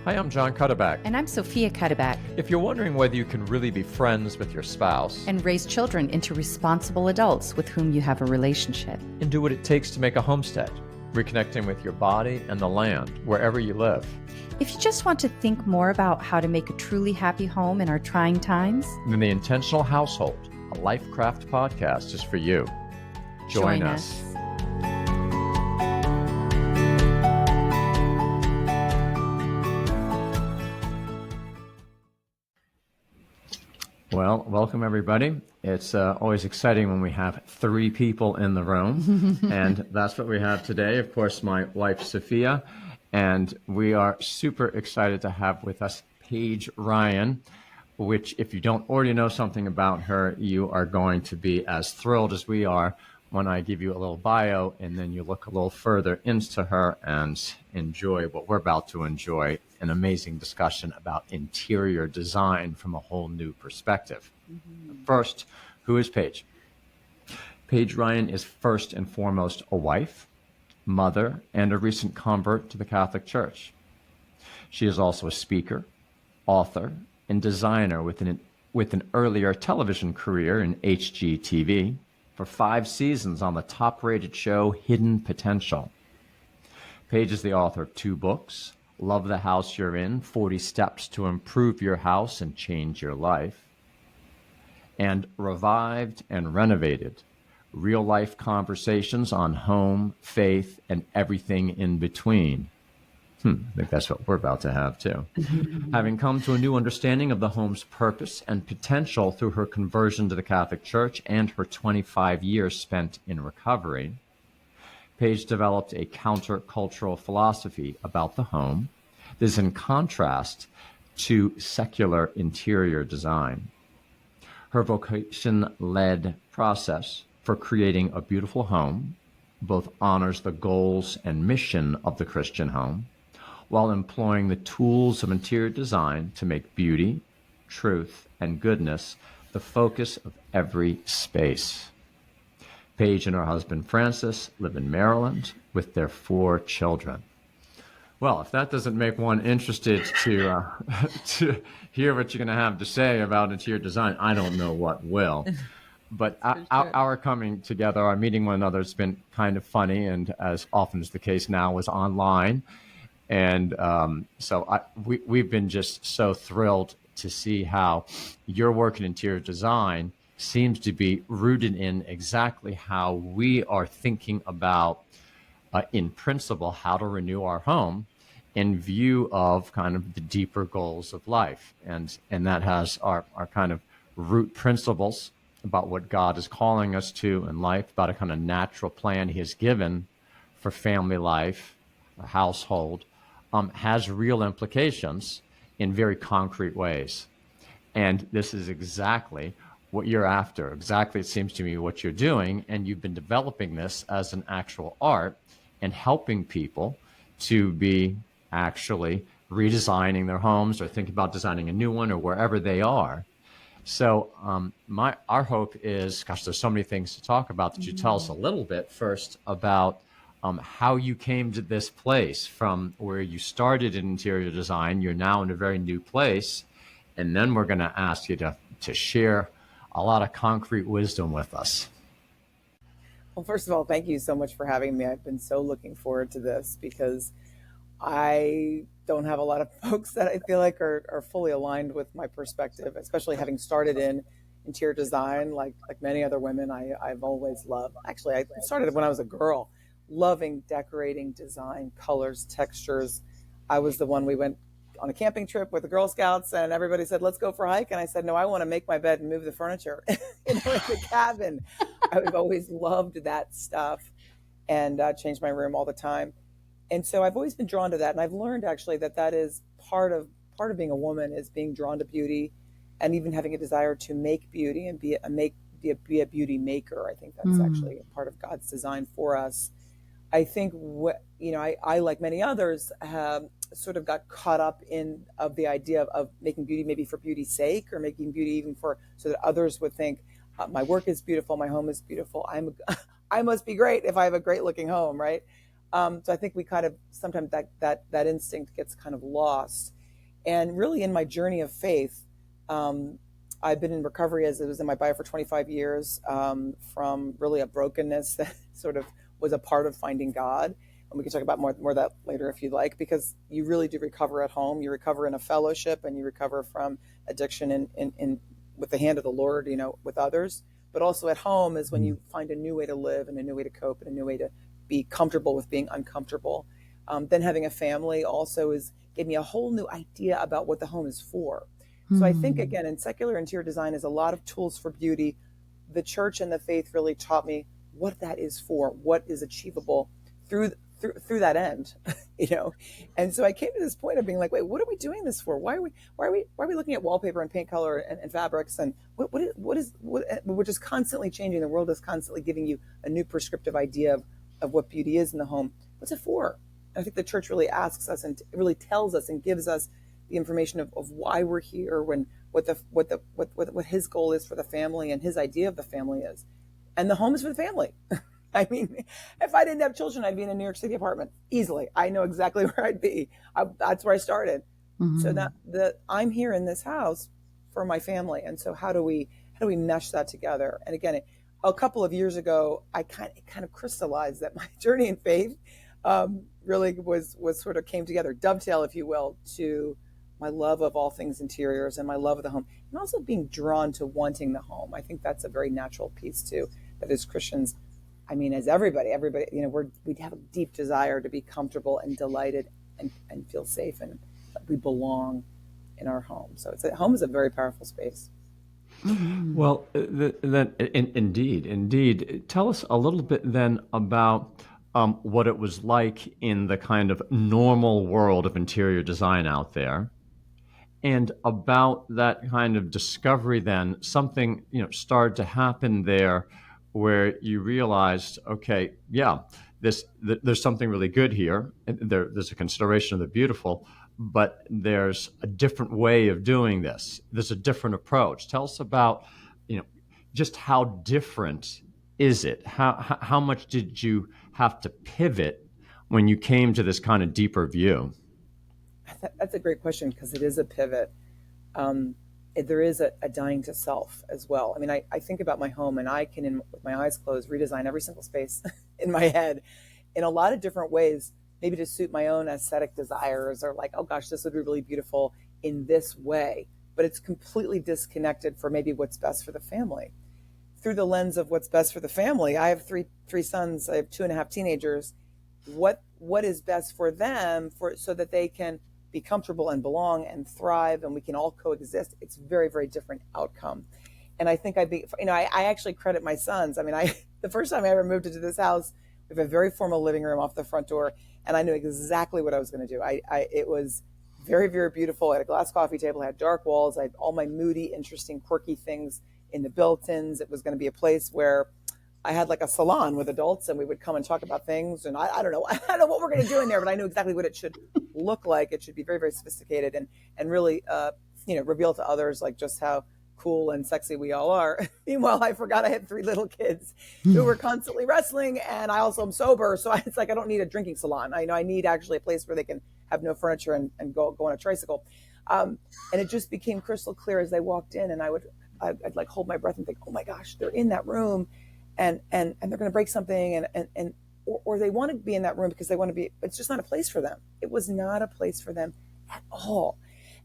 Hi, I'm John Cuddeback. And I'm Sophia Cuddeback. If you're wondering whether you can really be friends with your spouse and raise children into responsible adults with whom you have a relationship, and do what it takes to make a homestead, reconnecting with your body and the land wherever you live. If you just want to think more about how to make a truly happy home in our trying times, then The Intentional Household, a LifeCraft podcast, is for you. Join us. Well, welcome everybody. It's always exciting when we have three people in the room, and that's what we have today. Of course, my wife, Sophia, and we are super excited to have with us Paige Rien, which if you don't already know something about her, you are going to be as thrilled as we are when I give you a little bio, and then you look a little further into her and enjoy what we're about to enjoy, an amazing discussion about interior design from a whole new perspective. First, who is Paige? Paige Rien is first and foremost a wife, mother, and a recent convert to the Catholic Church. She is also a speaker, author, and designer with an earlier television career in HGTV for 5 seasons on the top-rated show Hidden Potential. Paige is the author of 2 books, Love the House You're In, 40 Steps to Improve Your House and Change Your Life, and Revived and Renovated, Real-Life Conversations on Home, Faith, and Everything in Between. I think that's what we're about to have, too. Having come to a new understanding of the home's purpose and potential through her conversion to the Catholic Church and her 25 years spent in recovery, Paige developed a countercultural philosophy about the home that is in contrast to secular interior design. Her vocation-led process for creating a beautiful home both honors the goals and mission of the Christian home, while employing the tools of interior design to make beauty, truth, and goodness the focus of every space. Paige and her husband Francis live in Maryland with their 4 children. Well, if that doesn't make one interested to hear what you're going to have to say about interior design, I don't know what will. But our coming together, our meeting one another has been kind of funny, and as often is the case now, was online. And so we've been just so thrilled to see how your work in interior design seems to be rooted in exactly how we are thinking about, in principle, how to renew our home in view of kind of the deeper goals of life. And that has our kind of root principles about what God is calling us to in life, about a kind of natural plan he has given for family life, a household, has real implications in very concrete ways. And this is exactly what you're after. Exactly, it seems to me, what you're doing. And you've been developing this as an actual art and helping people to be actually redesigning their homes or thinking about designing a new one or wherever they are. So our hope is, gosh, there's so many things to talk about, that you tell us a little bit first about how you came to this place from where you started in interior design. You're now in a very new place. And then we're going to ask you to share a lot of concrete wisdom with us. Well, first of all, thank you so much for having me. I've been so looking forward to this because I don't have a lot of folks that I feel like are fully aligned with my perspective, especially having started in interior design. Like many other women, I've always loved. Actually, I started when I was a girl, loving decorating, design, colors, textures. I was the one, we went on a camping trip with the Girl Scouts and everybody said, let's go for a hike. And I said, no, I want to make my bed and move the furniture in the cabin. I've always loved that stuff and changed my room all the time. And so I've always been drawn to that. And I've learned actually that is part of being a woman, is being drawn to beauty and even having a desire to make beauty and be a beauty maker. I think that's actually a part of God's design for us. I think I like many others have sort of got caught up in the idea of making beauty maybe for beauty's sake, or making beauty even so that others would think my work is beautiful, my home is beautiful, I must be great if I have a great looking home, right? So I think we kind of sometimes that instinct gets kind of lost. And really, in my journey of faith, I've been in recovery, as it was in my bio, for 25 years, from really a brokenness that sort of was a part of finding God. And we can talk about more of that later if you'd like, because you really do recover at home. You recover in a fellowship, and you recover from addiction in with the hand of the Lord, with others. But also at home is when you find a new way to live and a new way to cope and a new way to be comfortable with being uncomfortable. Then having a family also gave me a whole new idea about what the home is for. So I think, again, in secular interior design is a lot of tools for beauty. The church and the faith really taught me what that is for, what is achievable through that end, And so I came to this point of being like, wait, what are we doing this for? Why are we looking at wallpaper and paint color and fabrics, and we're just constantly changing. The world is constantly giving you a new prescriptive idea of what beauty is in the home. What's it for? And I think the church really asks us and really tells us and gives us the information of why we're here, what his goal is for the family and his idea of the family is. And the home is for the family. I mean, if I didn't have children, I'd be in a New York City apartment easily. I know exactly where I'd be. That's where I started. So that I'm here in this house for my family. And so how do we mesh that together? And again, a couple of years ago, I kind of crystallized that my journey in faith really was sort of came together, dovetail, if you will, to my love of all things interiors and my love of the home, and also being drawn to wanting the home. I think that's a very natural piece too, that as Christians, I mean, as everybody, we have a deep desire to be comfortable and delighted and feel safe, and we belong in our home. So home is a very powerful space. Well, indeed. Tell us a little bit then about what it was like in the kind of normal world of interior design out there, and about that kind of discovery. Then something started to happen there, where you realized, okay, yeah, there's something really good here. There's a consideration of the beautiful, but there's a different way of doing this. There's a different approach. Tell us about, just how different is it? How much did you have to pivot when you came to this kind of deeper view? That's a great question, because it is a pivot. There is a dying to self as well. I mean, I think about my home, and I can, with my eyes closed, redesign every single space in my head in a lot of different ways, maybe to suit my own aesthetic desires, or like, oh gosh, this would be really beautiful in this way. But it's completely disconnected for maybe what's best for the family. Through the lens of what's best for the family, I have three sons. I have 2.5 teenagers. What is best for them, so that they can be comfortable and belong and thrive, and we can all coexist. It's very, very different outcome. And I think I actually credit my sons. I mean, the first time I ever moved into this house, we have a very formal living room off the front door, and I knew exactly what I was going to do. It was very, very beautiful. I had a glass coffee table, I had dark walls, I had all my moody, interesting, quirky things in the built-ins. It was going to be a place where I had like a salon with adults, and we would come and talk about things. And I don't know what we're going to do in there, but I knew exactly what it should look like. It should be very, very sophisticated and really, reveal to others like just how cool and sexy we all are. Meanwhile, I forgot I had 3 little kids who were constantly wrestling, and I also am sober. So it's like, I don't need a drinking salon. I need actually a place where they can have no furniture and go on a tricycle. And it just became crystal clear as they walked in, and I'd like hold my breath and think, oh my gosh, they're in that room. And they're going to break something, or they want to be in that room because they want to be. It's just not a place for them. It was not a place for them at all.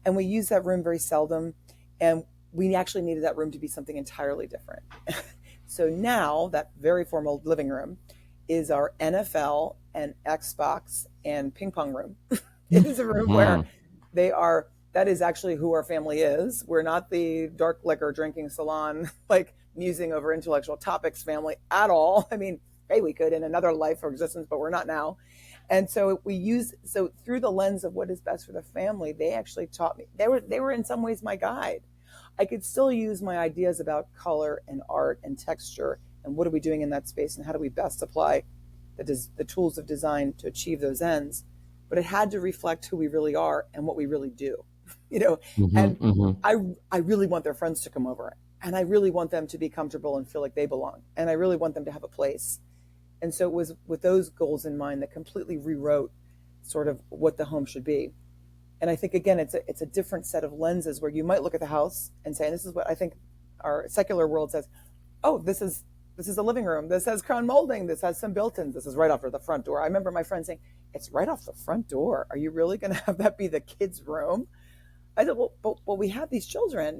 And we use that room very seldom, and we actually needed that room to be something entirely different. So now that very formal living room is our NFL and Xbox and ping pong room. It is a room where that is actually who our family is. We're not the dark liquor drinking salon, like musing over intellectual topics family at all. I mean, hey, we could in another life or existence, but we're not now. And so through the lens of what is best for the family, they actually taught me. They were in some ways my guide. I could still use my ideas about color and art and texture and what are we doing in that space and how do we best apply the tools of design to achieve those ends. But it had to reflect who we really are and what we really do. I really want their friends to come over, and I really want them to be comfortable and feel like they belong. And I really want them to have a place. And so it was with those goals in mind that completely rewrote sort of what the home should be. And I think, again, it's a different set of lenses where you might look at the house and say, and this is what I think our secular world says, oh, this is a living room. This has crown molding. This has some built-ins. This is right off of the front door. I remember my friend saying, it's right off the front door. Are you really going to have that be the kids' room? I said, well, we have these children,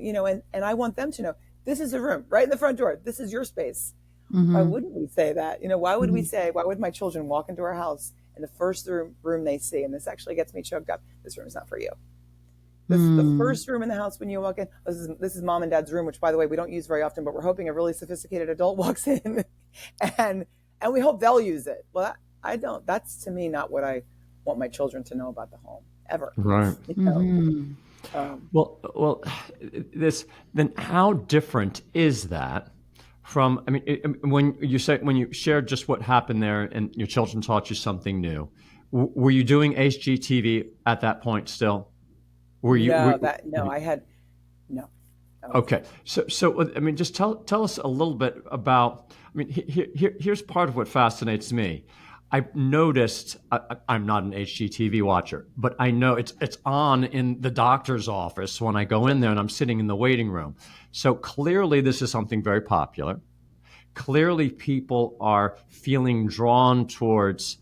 and I want them to know this is a room right in the front door. This is your space. Mm-hmm. Why wouldn't we say that? Why would we say, why would my children walk into our house and the first room they see, and this actually gets me choked up, this room is not for you. This is the first room in the house when you walk in. This is mom and dad's room, which, by the way, we don't use very often, but we're hoping a really sophisticated adult walks in and we hope they'll use it. Well, I don't. That's, to me, not what I want my children to know about the home, ever. Right. Then how different is that from, when you shared just what happened there and your children taught you something new, were you doing HGTV at that point still? I had no. Okay, so just tell us a little bit about. Here's part of what fascinates me. I've noticed. I'm not an HGTV watcher, but I know it's on in the doctor's office when I go in there and I'm sitting in the waiting room. So clearly, this is something very popular. Clearly, people are feeling drawn towards,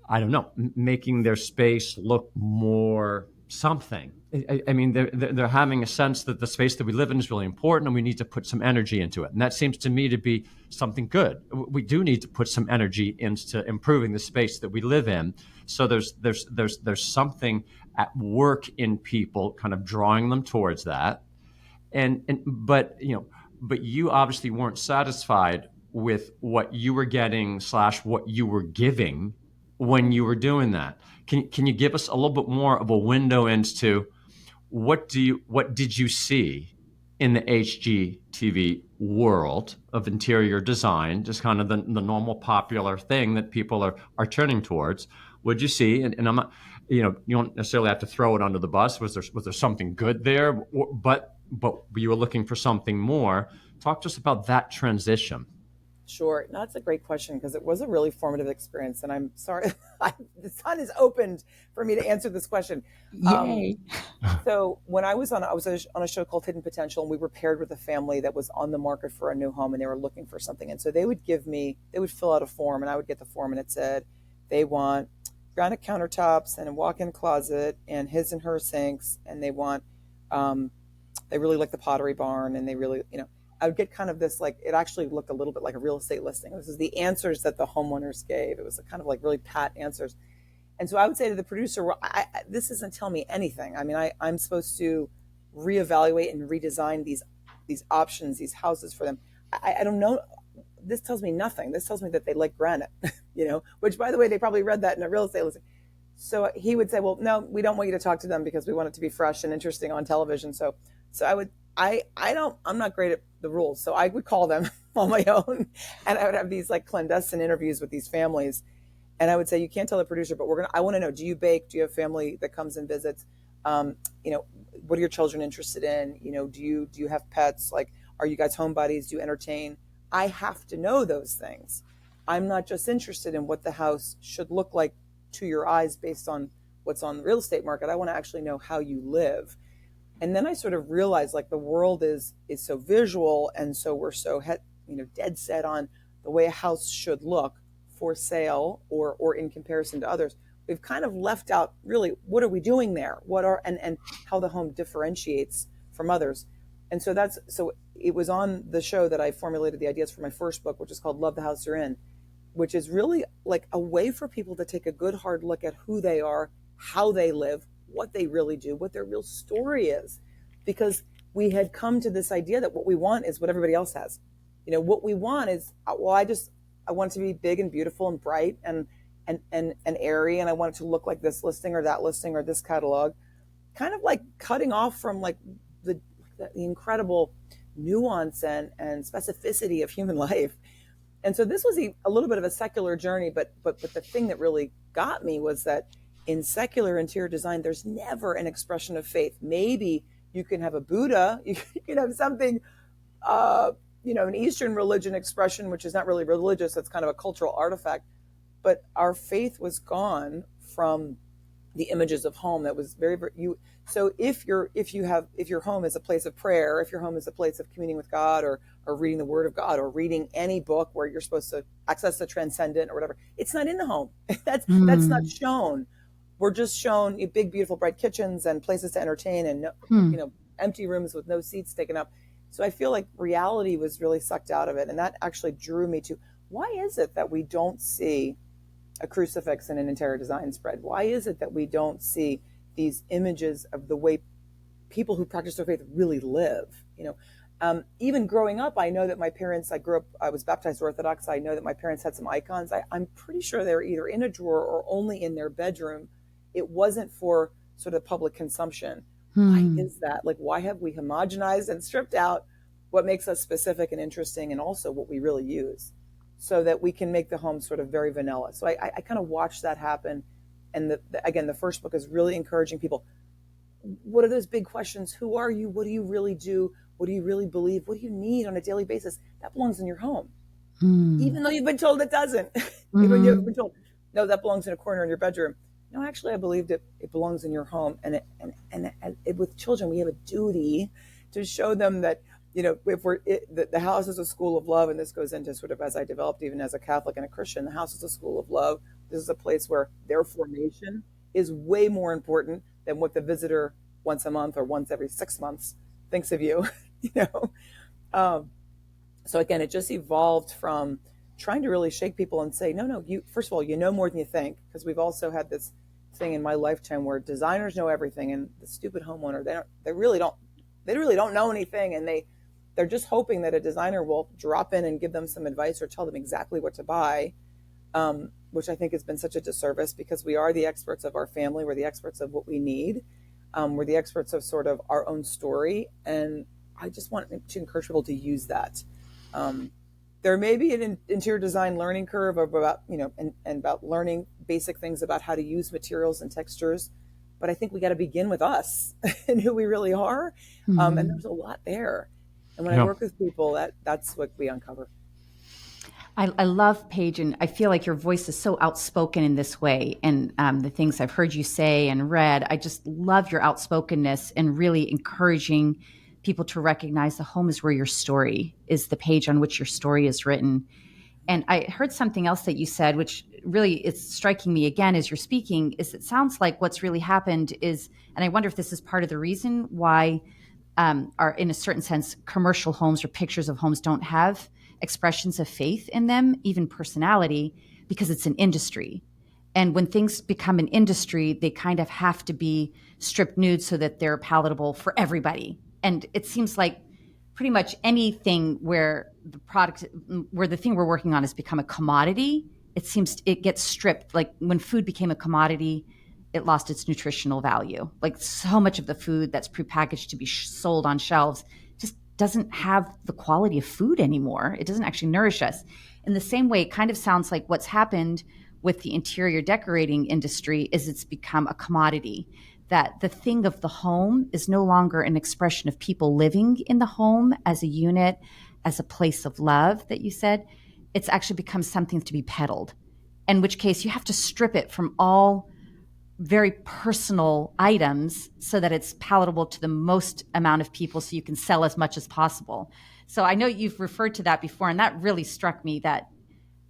I don't know, making their space look more something. They're having a sense that the space that we live in is really important and we need to put some energy into it. And that seems to me to be something good. We do need to put some energy into improving the space that we live in. So there's something at work in people kind of drawing them towards that. But you obviously weren't satisfied with what you were getting / what you were giving when you were doing that. Can you give us a little bit more of a window into what did you see in the HGTV world of interior design, just kind of the normal popular thing that people are turning towards? What'd you see? And I'm not, you don't necessarily have to throw it under the bus. Was there something good there? But you were looking for something more. Talk to us about that transition. Sure. No, that's a great question, because it was a really formative experience. And I'm sorry, the sun is opened for me to answer this question. Yay. So when I was on a show called Hidden Potential, and we were paired with a family that was on the market for a new home, and they were looking for something. And so they would fill out a form, and I would get the form, and it said they want granite countertops and a walk-in closet and his and her sinks. And they want, they really like the Pottery Barn, and they really, I would get kind of this, like, it actually looked a little bit like a real estate listing. This is the answers that the homeowners gave. It was a kind of like really pat answers. And so I would say to the producer, well, this doesn't tell me anything. I'm supposed to reevaluate and redesign these options, these houses for them. I don't know. This tells me nothing. This tells me that they like granite, which, by the way, they probably read that in a real estate listing. So he would say, well, no, we don't want you to talk to them because we want it to be fresh and interesting on television. So I'm not great at the rules. So I would call them on my own, and I would have these like clandestine interviews with these families. And I would say, you can't tell the producer, but I want to know, do you bake? Do you have family that comes and visits? What are your children interested in? Do you have pets? Like, are you guys home buddies? Do you entertain? I have to know those things. I'm not just interested in what the house should look like to your eyes based on what's on the real estate market. I want to actually know how you live. And then I sort of realized, like, the world is so visual, and so we're so dead set on the way a house should look for sale or in comparison to others. We've kind of left out really what are we doing there? And how the home differentiates from others. And so it was on the show that I formulated the ideas for my first book, which is called Love the House You're In, which is really like a way for people to take a good hard look at who they are, how they live, what they really do, what their real story is. Because we had come to this idea that what we want is what everybody else has. What we want is, well, I want it to be big and beautiful and bright and airy, and I want it to look like this listing or that listing or this catalog, kind of like cutting off from like the incredible nuance and specificity of human life. And so this was a little bit of a secular journey, but the thing that really got me was that in secular interior design, there's never an expression of faith. Maybe you can have a Buddha, you can have something an Eastern religion expression, which is not really religious. It's kind of a cultural artifact. But our faith was gone from the images of home. That was very, very you. So if your home is a place of prayer, if your home is a place of communing with God, or reading the Word of God, or reading any book where you're supposed to access the transcendent or whatever, it's not in the home. That's not shown. We're just shown big, beautiful, bright kitchens and places to entertain, and empty rooms with no seats taken up. So I feel like reality was really sucked out of it, and that actually drew me to, why is it that we don't see a crucifix in an interior design spread? Why is it that we don't see these images of the way people who practice their faith really live? Even growing up, I know that my parents, I was baptized Orthodox. I know that my parents had some icons. I'm pretty sure they were either in a drawer or only in their bedroom. It wasn't for sort of public consumption. Why is that? Like, why have we homogenized and stripped out what makes us specific and interesting, and also what we really use, so that we can make the home sort of very vanilla? So I kind of watched that happen. And again, the first book is really encouraging people. What are those big questions? Who are you? What do you really do? What do you really believe? What do you need on a daily basis? That belongs in your home. Even though you've been told it doesn't. Even you've been told, no, that belongs in a corner in your bedroom. No, actually, I believed it belongs in your home. And with children, we have a duty to show them that, if the house is a school of love, and this goes into sort of, as I developed even as a Catholic and a Christian, the house is a school of love. This is a place where their formation is way more important than what the visitor once a month or once every 6 months thinks of you. So again, it just evolved from trying to really shake people and say, no, you, first of all, you know more than you think, because we've also had this thing in my lifetime where designers know everything, and the stupid homeowner, they really don't know anything, and they're just hoping that a designer will drop in and give them some advice or tell them exactly what to buy, which I think has been such a disservice, because we are the experts of our family. We're the experts of what we need. We're the experts of sort of our own story. And I just want to encourage people to use that. There may be an interior design learning curve of about, and about learning basic things about how to use materials and textures. But I think we got to begin with us and who we really are. And there's a lot there. And when I work with people, that's what we uncover. I love Paige, and I feel like your voice is so outspoken in this way. And the things I've heard you say and read, I just love your outspokenness and really encouraging people to recognize the home is where your story is, the page on which your story is written. And I heard something else that you said, which really is striking me again as you're speaking, is it sounds like what's really happened is, and I wonder if this is part of the reason why are, in a certain sense, commercial homes or pictures of homes don't have expressions of faith in them, even personality, because it's an industry. And when things become an industry, they kind of have to be stripped nude so that they're palatable for everybody. And it seems like pretty much anything where the thing we're working on has become a commodity, it gets stripped. Like when food became a commodity, it lost its nutritional value. Like so much of the food that's prepackaged to be sold on shelves just doesn't have the quality of food anymore. It doesn't actually nourish us. In the same way, it kind of sounds like what's happened with the interior decorating industry is it's become a commodity, that the thing of the home is no longer an expression of people living in the home as a unit, as a place of love that you said. It's actually become something to be peddled, in which case you have to strip it from all very personal items so that it's palatable to the most amount of people so you can sell as much as possible. So I know you've referred to that before, and that really struck me, that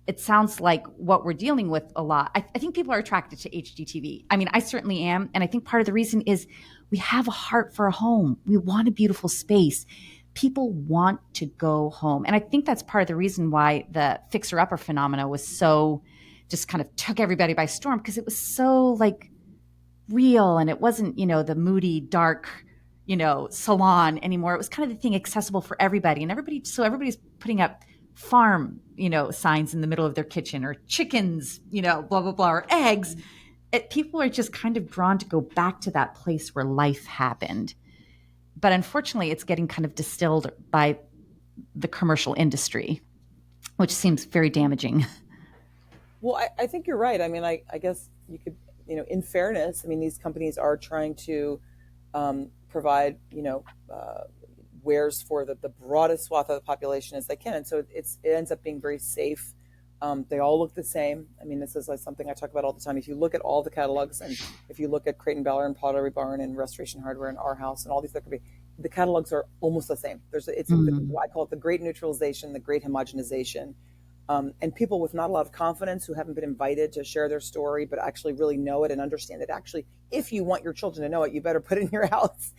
it sounds like what we're dealing with a lot. I think people are attracted to HGTV. I mean, I certainly am. And I think part of the reason is we have a heart for a home. We want a beautiful space. People want to go home. And I think that's part of the reason why the fixer-upper phenomena was so, just kind of took everybody by storm, because it was so like real, and it wasn't, the moody, dark, salon anymore. It was kind of the thing accessible for everybody, and everybody's putting up farm, signs in the middle of their kitchen, or chickens, blah, blah, blah, or eggs. People are just kind of drawn to go back to that place where life happened. But unfortunately, it's getting kind of distilled by the commercial industry, which seems very damaging. Well, I think you're right. I mean, I guess you could, in fairness, I mean, these companies are trying to provide, wares for the broadest swath of the population as they can. And so it ends up being very safe. They all look the same. I mean, this is like something I talk about all the time. If you look at all the catalogs, and if you look at Crate and Barrel and Pottery Barn and Restoration Hardware and Our House and all these, the catalogs are almost the same. I call it the great neutralization, the great homogenization. And people with not a lot of confidence, who haven't been invited to share their story, but actually really know it and understand it. Actually, if you want your children to know it, you better put it in your house.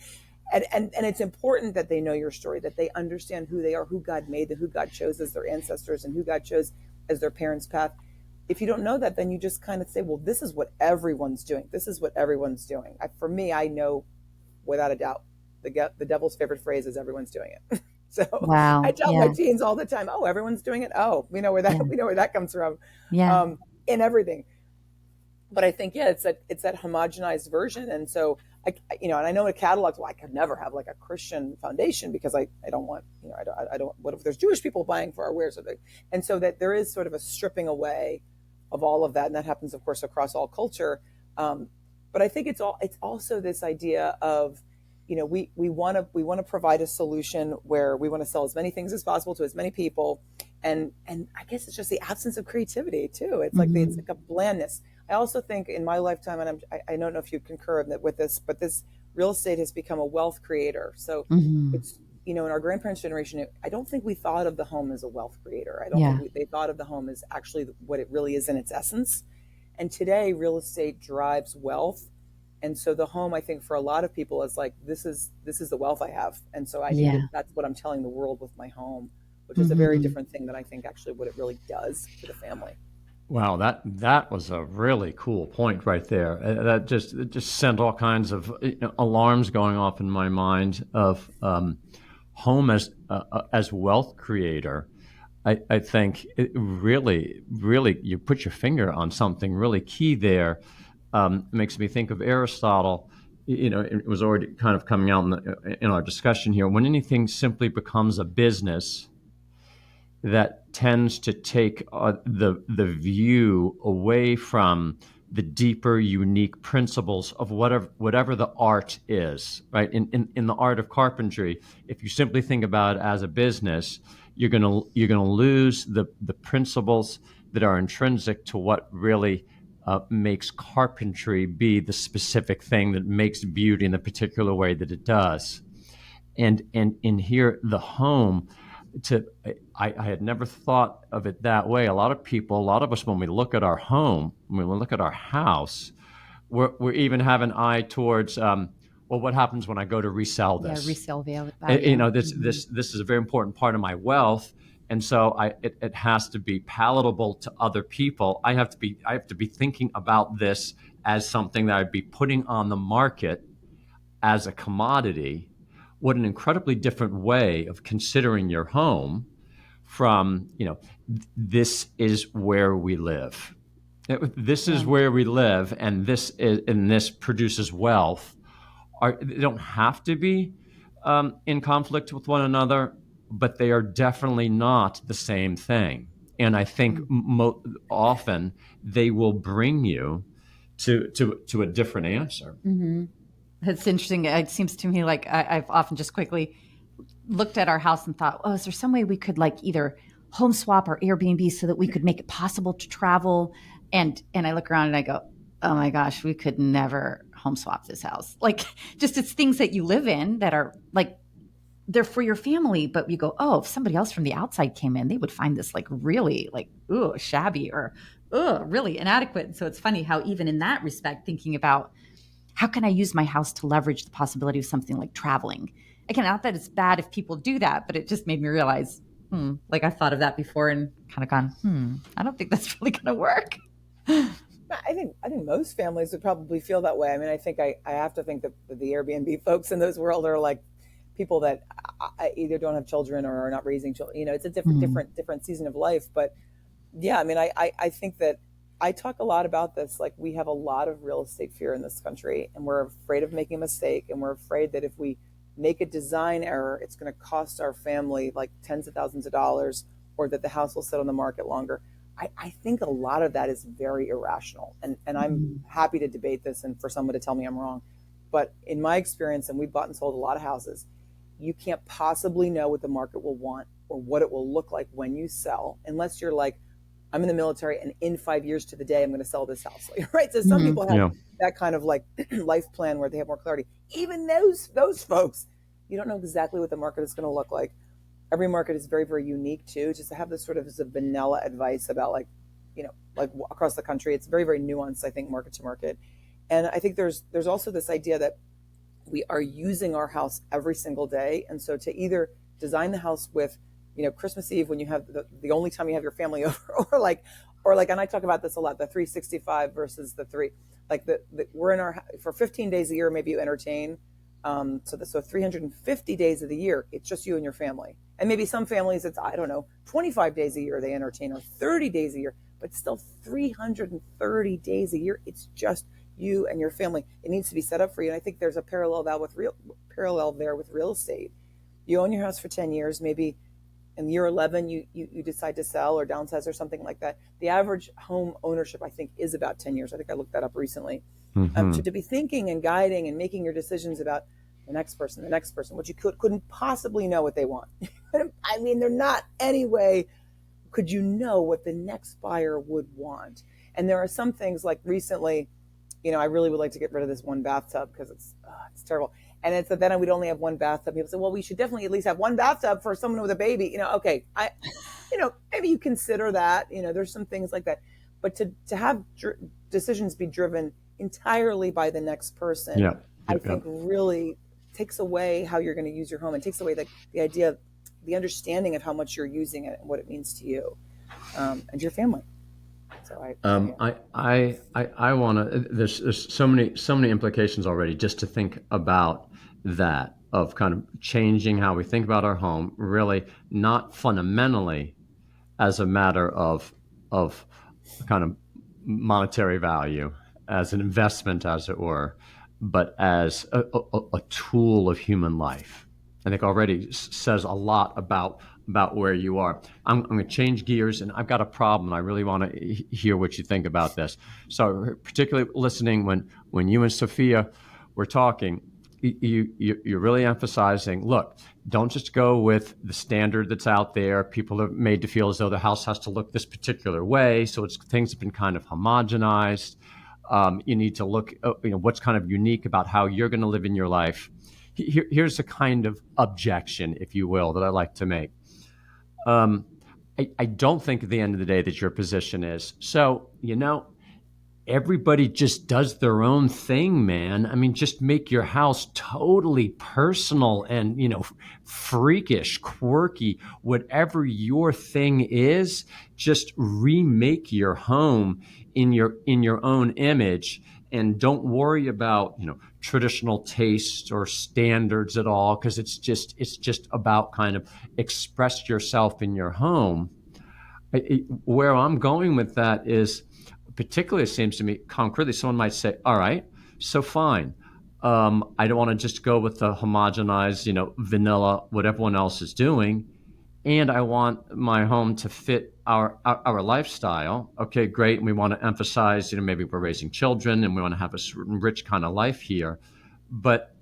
And it's important that they know your story, that they understand who they are, who God made them, who God chose as their ancestors, and who God chose as their parents' path. If you don't know that, then you just kind of say, well, this is what everyone's doing. This is what everyone's doing. For me, I know without a doubt, the devil's favorite phrase is everyone's doing it. So Wow. I tell my teens all the time, oh, everyone's doing it. Oh, we know where that comes from. Yeah. In everything. But I think, it's that homogenized version. And so and I know in a catalog, well, I could never have like a Christian foundation because I don't want, I don't, what if there's Jewish people buying for our wares? And so that there is sort of a stripping away of all of that. And that happens, of course, across all culture. But I think it's also this idea of, we want to provide a solution where we want to sell as many things as possible to as many people. And I guess it's just the absence of creativity too. It's like, it's like a blandness. I also think in my lifetime, and I don't know if you concur with this, but this real estate has become a wealth creator. So it's, in our grandparents' generation, I don't think we thought of the home as a wealth creator. I don't think they thought of the home as actually what it really is in its essence. And today, real estate drives wealth. And so the home, I think for a lot of people, is like, this is the wealth I have. And so that's what I'm telling the world with my home, which is a very different thing than I think actually what it really does to the family. Wow, that was a really cool point right there. That just sent all kinds of alarms going off in my mind of home as wealth creator. I think it really, you put your finger on something really key there. It makes me think of Aristotle. It was already kind of coming out in our discussion here. When anything simply becomes a business, that tends to take the view away from the deeper, unique principles of whatever the art is, right? In the art of carpentry, if you simply think about it as a business, you're gonna lose the principles that are intrinsic to what really makes carpentry be the specific thing that makes beauty in the particular way that it does. And in here, the home. I had never thought of it that way. A lot of us, when we look at our home, when we look at our house, we even have an eye towards, what happens when I go to resell this? Yeah, resale value. This is a very important part of my wealth, and so it has to be palatable to other people. I have to be thinking about this as something that I'd be putting on the market as a commodity. What an incredibly different way of considering your home from, this is where we live. This is where we live, and this produces wealth. They don't have to be in conflict with one another, but they are definitely not the same thing. And I think often they will bring you to a different answer. Mm-hmm. It's interesting. It seems to me like I've often just quickly looked at our house and thought, oh, is there some way we could like either home swap or Airbnb so that we could make it possible to travel? And I look around and I go, oh my gosh, we could never home swap this house. Like, just it's things that you live in that are like, they're for your family, but you go, oh, if somebody else from the outside came in, they would find this like really like, ooh, shabby or really inadequate. And so it's funny how even in that respect, thinking about how can I use my house to leverage the possibility of something like traveling? Again, not that it's bad if people do that, but it just made me realize, like I've thought of that before and kind of gone, I don't think that's really going to work. I think most families would probably feel that way. I mean, I think I have to think that the Airbnb folks in those world are like people that either don't have children or are not raising children. It's a different season of life. But yeah, I mean, I think that I talk a lot about this. Like, we have a lot of real estate fear in this country, and we're afraid of making a mistake, and we're afraid that if we make a design error, it's going to cost our family like tens of thousands of dollars, or that the house will sit on the market longer. I think a lot of that is very irrational, and I'm happy to debate this and for someone to tell me I'm wrong. But in my experience, and we bought and sold a lot of houses, you can't possibly know what the market will want or what it will look like when you sell, unless you're like, I'm in the military and in 5 years to the day, I'm going to sell this house. Right. So some people have that kind of like life plan where they have more clarity. Even those folks, you don't know exactly what the market is going to look like. Every market is very, very unique too. Just to have this sort of as a vanilla advice about like across the country, it's very, very nuanced, I think, market to market. And I think there's also this idea that we are using our house every single day. And so to either design the house with, Christmas Eve when you have the only time you have your family over, or like, and I talk about this a lot, the 365 versus the three, like we're in our, for 15 days a year, maybe you entertain. So 350 days of the year, it's just you and your family. And maybe some families, it's, 25 days a year they entertain, or 30 days a year, but still 330 days a year, it's just you and your family. It needs to be set up for you. And I think there's a parallel there with real estate. You own your house for 10 years, maybe in year 11, you decide to sell or downsize or something like that. The average home ownership, I think, is about 10 years. I think I looked that up recently. So to be thinking and guiding and making your decisions about the next person, what you couldn't possibly know what they want. I mean, they're not any way could you know what the next buyer would want. And there are some things like recently, I really would like to get rid of this one bathtub because it's terrible. And it's that then we'd only have one bathtub. People say, well, we should definitely at least have one bathtub for someone with a baby. Okay, maybe you consider that. There's some things like that. But to have decisions be driven entirely by the next person, I think really takes away how you're going to use your home and takes away the idea, the understanding of how much you're using it and what it means to you and your family. So I want to. There's so many implications already just to think about that, of kind of changing how we think about our home, really not fundamentally as a matter of kind of monetary value, as an investment, as it were, but as a tool of human life. I think already says a lot about where you are. I'm going to change gears, and I've got a problem, and I really want to hear what you think about this. So particularly listening when you and Sophia were talking, you're really emphasizing, look, don't just go with the standard that's out there. People are made to feel as though the house has to look this particular way, so things have been kind of homogenized. You need to look, what's kind of unique about how you're going to live in your life. Here's a kind of objection, if you will, that I like to make. I don't think at the end of the day that your position is, so, everybody just does their own thing, man. I mean, just make your house totally personal and, freakish, quirky, whatever your thing is, just remake your home in your own image, and don't worry about, traditional taste or standards at all, because it's just about kind of express yourself in your home. Where I'm going with that is, particularly it seems to me concretely, someone might say, all right, so fine. I don't want to just go with the homogenized, vanilla, what everyone else is doing. And I want my home to fit our lifestyle. Okay, great. And we want to emphasize, maybe we're raising children and we want to have a certain rich kind of life here. But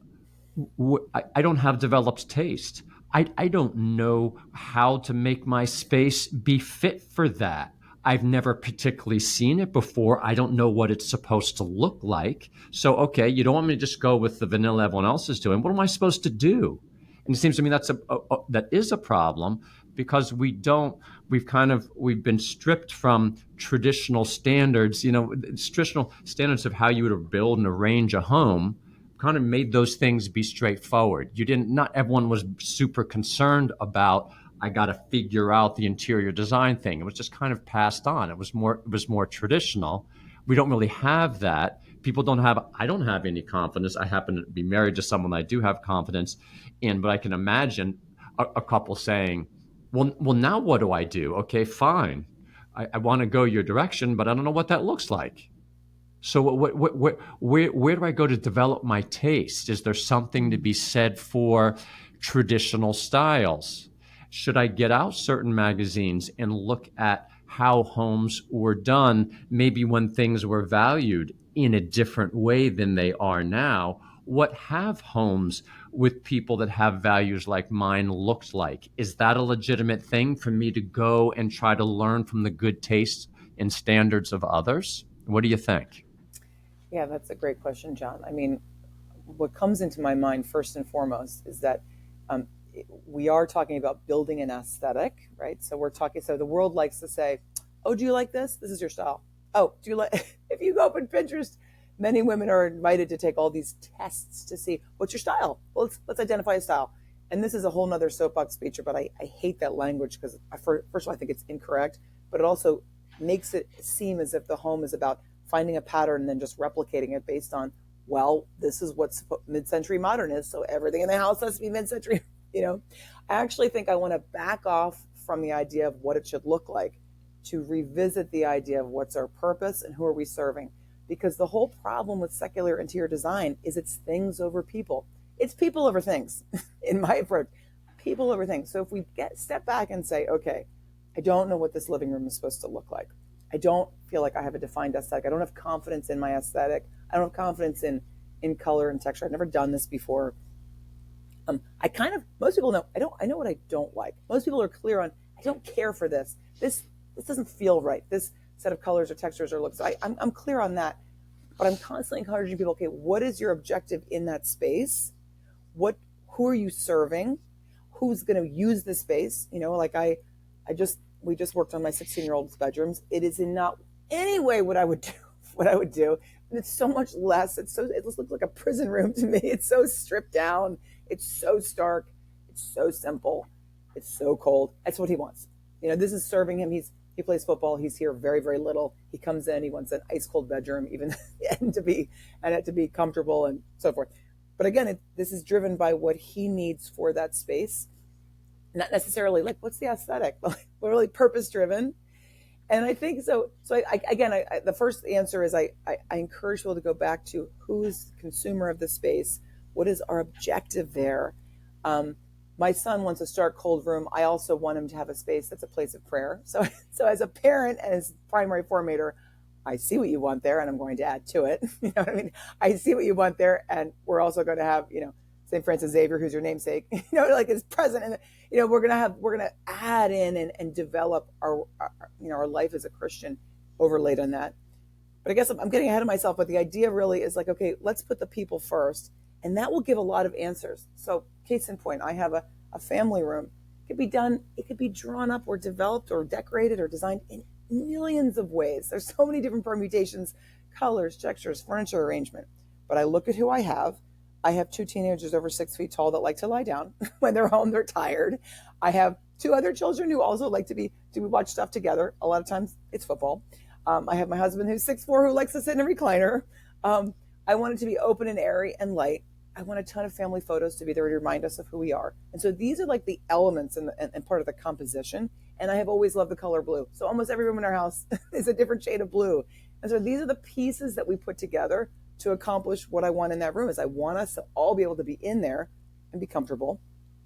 I don't have developed taste. I don't know how to make my space be fit for that. I've never particularly seen it before. I don't know what it's supposed to look like. So, okay, you don't want me to just go with the vanilla everyone else is doing. What am I supposed to do? And it seems to me that is a problem, because we've been stripped from traditional standards, traditional standards of how you would build and arrange a home, kind of made those things be straightforward. Not everyone was super concerned about, I got to figure out the interior design thing. It was just kind of passed on. It was more traditional. We don't really have that. I don't have any confidence. I happen to be married to someone I do have confidence in, but I can imagine a couple saying, well, now what do I do? Okay, fine. I want to go your direction, but I don't know what that looks like. So where do I go to develop my taste? Is there something to be said for traditional styles? Should I get out certain magazines and look at how homes were done, maybe when things were valued in a different way than they are now? what have homes with people that have values like mine looked like? Is that a legitimate thing for me to go and try to learn from the good taste and standards of others? What do you think? Yeah, that's a great question, John. I mean, what comes into my mind first and foremost is that um, we are talking about building an aesthetic, right? So we're talking, so the world likes to say, oh, do you like this? This is your style. Oh, do you like, if you go open Pinterest, many women are invited to take all these tests to see what's your style. Well, let's identify a style. And this is a whole nother soapbox feature, but I hate that language because first of all, I think it's incorrect, but it also makes it seem as if the home is about finding a pattern and then just replicating it based on, well, this is what mid-century modern is, so everything in the house has to be mid-century. I actually think I want to back off from the idea of what it should look like to revisit the idea of what's our purpose and who are we serving. Because the whole problem with secular interior design is it's things over people. It's people over things, in my approach. People over things. So if we step back and say, okay, I don't know what this living room is supposed to look like. I don't feel like I have a defined aesthetic. I don't have confidence in my aesthetic. I don't have confidence in color and texture. I've never done this before. Most people know, I know what I don't like. Most people are clear on, I don't care for this. This doesn't feel right. This set of colors or textures or looks. I'm clear on that. But I'm constantly encouraging people, okay, what is your objective in that space? Who are you serving? Who's going to use the space? Like we just worked on my 16-year-old's bedrooms. It is in not any way what I would do. And it's so much less. It just looks like a prison room to me. It's so stripped down. It's so stark. It's so simple. It's so cold. That's what he wants. This is serving him. He plays football. He's here very, very little. He comes in. He wants an ice cold bedroom, even and to be comfortable and so forth. But again, this is driven by what he needs for that space, not necessarily like what's the aesthetic. We're really purpose driven, and I think so. So the first answer is I encourage people to go back to who's the consumer of the space. What is our objective there? My son wants a stark cold room. I also want him to have a space that's a place of prayer. So as a parent and as primary formator, I see what you want there and I'm going to add to it. You know what I mean? I see what you want there. And we're also going to have, St. Francis Xavier, who's your namesake, like is present. And, we're going to add in and develop our life as a Christian overlaid on that. But I guess I'm getting ahead of myself. But the idea really is like, okay, let's put the people first. And that will give a lot of answers. So case in point, I have a family room. It could be drawn up or developed or decorated or designed in millions of ways. There's so many different permutations, colors, textures, furniture arrangement. But I look at who I have. I have 2 teenagers over 6 feet tall that like to lie down when they're home. They're tired. I have 2 other children who also like to watch stuff together. A lot of times it's football. I have my husband who's 6'4" who likes to sit in a recliner. I want it to be open and airy and light. I want a ton of family photos to be there to remind us of who we are. And so these are like the elements and part of the composition. And I have always loved the color blue. So almost every room in our house is a different shade of blue. And so these are the pieces that we put together to accomplish what I want in that room. Is I want us to all be able to be in there and be comfortable.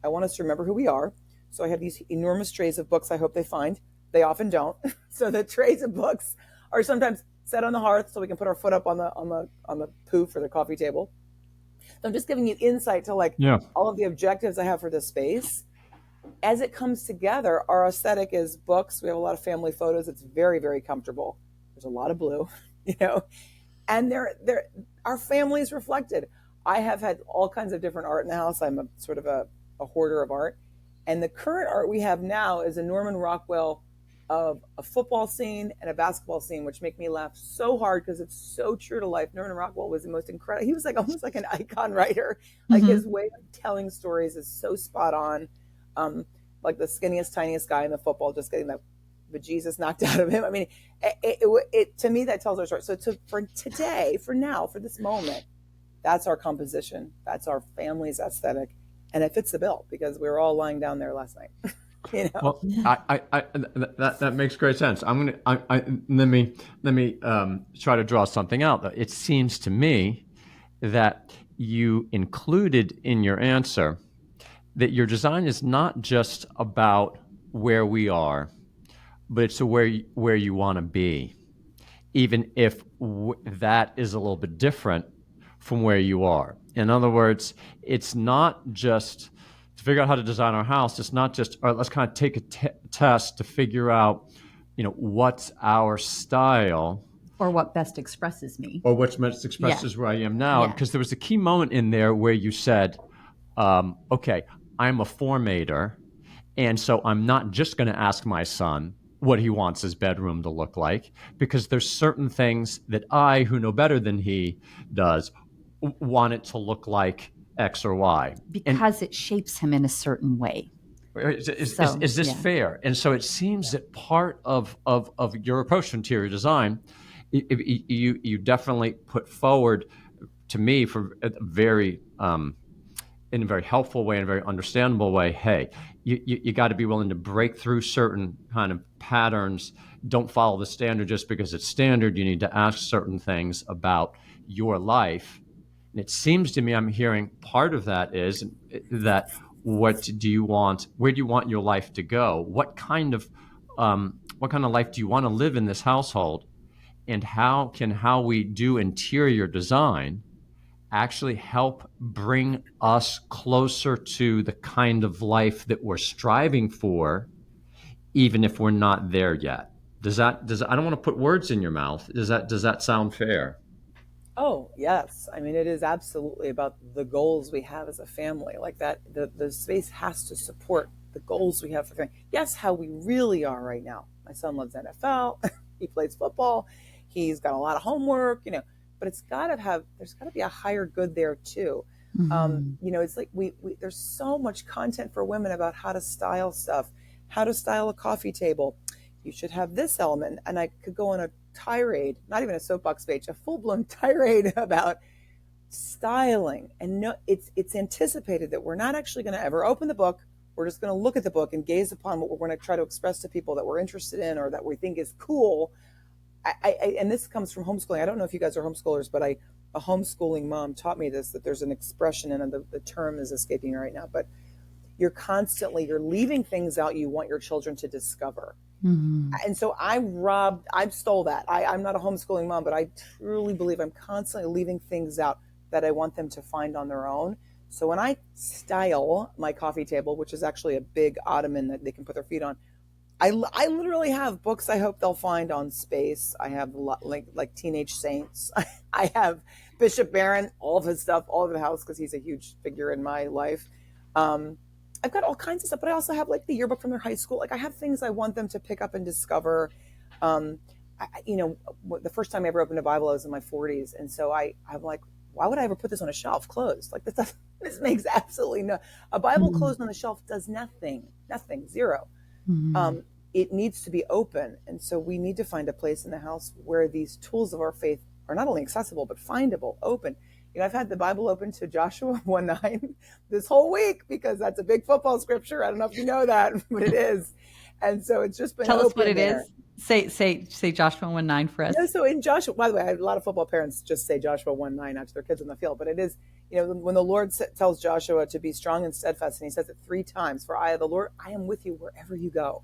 I want us to remember who we are. So I have these enormous trays of books I hope they find. They often don't. So the trays of books are sometimes set on the hearth so we can put our foot up on the poof or the coffee table. So I'm just giving you insight to all of the objectives I have for this space. As it comes together, our aesthetic is books. We have a lot of family photos. It's very, very comfortable. There's a lot of blue, and our family is reflected. I have had all kinds of different art in the house. I'm a sort of a hoarder of art. And the current art we have now is a Norman Rockwell of a football scene and a basketball scene, which make me laugh so hard because it's so true to life. Norman Rockwell was the most incredible. He was almost like an icon writer. Like his way of telling stories is so spot on. Like the skinniest, tiniest guy in the football, just getting the bejesus knocked out of him. I mean, it to me, that tells our story. So for today, for now, for this moment, that's our composition. That's our family's aesthetic. And it fits the bill because we were all lying down there last night. Well, that makes great sense. Let me try to draw something out. It seems to me that you included in your answer that your design is not just about where we are, but it's where you want to be, even if that is a little bit different from where you are. In other words, it's not just to figure out how to design our house. It's not just, all right, let's kind of take a test to figure out, what's our style Or what best expresses me. or which best Yeah. expresses where I am now. Yeah. Because there was a key moment in there where you said, okay, I'm a formator. And so I'm not just going to ask my son what he wants his bedroom to look like, because there's certain things that I, who know better than he does, want it to look like X or Y. Because it shapes him in a certain way. Is this fair? And so it seems that part of your approach to interior design, you definitely put forward to me for a very in a very helpful way, in a very understandable way. Hey, you got to be willing to break through certain kind of patterns. Don't follow the standard just because it's standard. You need to ask certain things about your life. And it seems to me I'm hearing part of that is that what do you want? Where do you want your life to go? What kind of life do you want to live in this household? And how we do interior design actually help bring us closer to the kind of life that we're striving for, even if we're not there yet. I don't want to put words in your mouth. Does that sound fair? Oh, yes. I mean, it is absolutely about the goals we have as a family. Like that, the space has to support the goals we have for family. Yes, how we really are right now. My son loves NFL. He plays football. He's got a lot of homework, but there's got to be a higher good there too. It's like there's so much content for women about how to style stuff, how to style a coffee table. You should have this element. And I could go on a tirade, not even a soapbox page, a full-blown tirade about styling. And no, it's anticipated that we're not actually going to ever open the book. We're just going to look at the book and gaze upon what we're going to try to express to people that we're interested in or that we think is cool. And this comes from homeschooling. I don't know if you guys are homeschoolers, but a homeschooling mom taught me this, that there's an expression, and the term is escaping me right now, but you're leaving things out you want your children to discover. And so I stole that. I'm not a homeschooling mom, but I truly believe I'm constantly leaving things out that I want them to find on their own. So when I style my coffee table, which is actually a big ottoman that they can put their feet on, I literally have books I hope they'll find on space. I have like Teenage Saints. I have Bishop Barron, all of his stuff, all over the house, because he's a huge figure in my life. I've got all kinds of stuff, but I also have like the yearbook from their high school. Like I have things I want them to pick up and discover. The first time I ever opened a Bible, I was in my 40s. And so I'm like, why would I ever put this on a shelf closed? Like this makes absolutely a Bible closed on the shelf does nothing, zero. It needs to be open. And so we need to find a place in the house where these tools of our faith are not only accessible, but findable, open. I've had the Bible open to Joshua 1:9 this whole week because that's a big football scripture. I don't know if you know that, but it is. And so it's just been Tell open us what it there. is. Say Joshua 1:9 for us. No, so in Joshua, by the way, I have a lot of football parents just say Joshua 1:9 out to their kids on the field, but it is, when the Lord tells Joshua to be strong and steadfast, and he says it 3 times, for I, the Lord, I am with you wherever you go.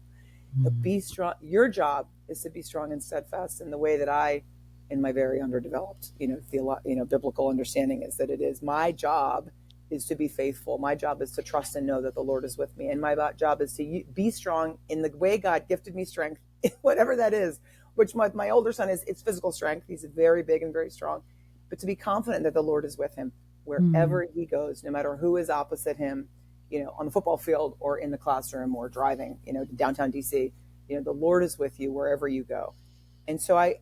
Be strong. Your job is to be strong and steadfast in the way that I, in my very underdeveloped, biblical understanding, is that it is my job is to be faithful. My job is to trust and know that the Lord is with me. And my job is to be strong in the way God gifted me strength, whatever that is, which my older son it's physical strength. He's very big and very strong, but to be confident that the Lord is with him wherever he goes, no matter who is opposite him, on the football field or in the classroom or driving, to downtown DC, the Lord is with you wherever you go. And so I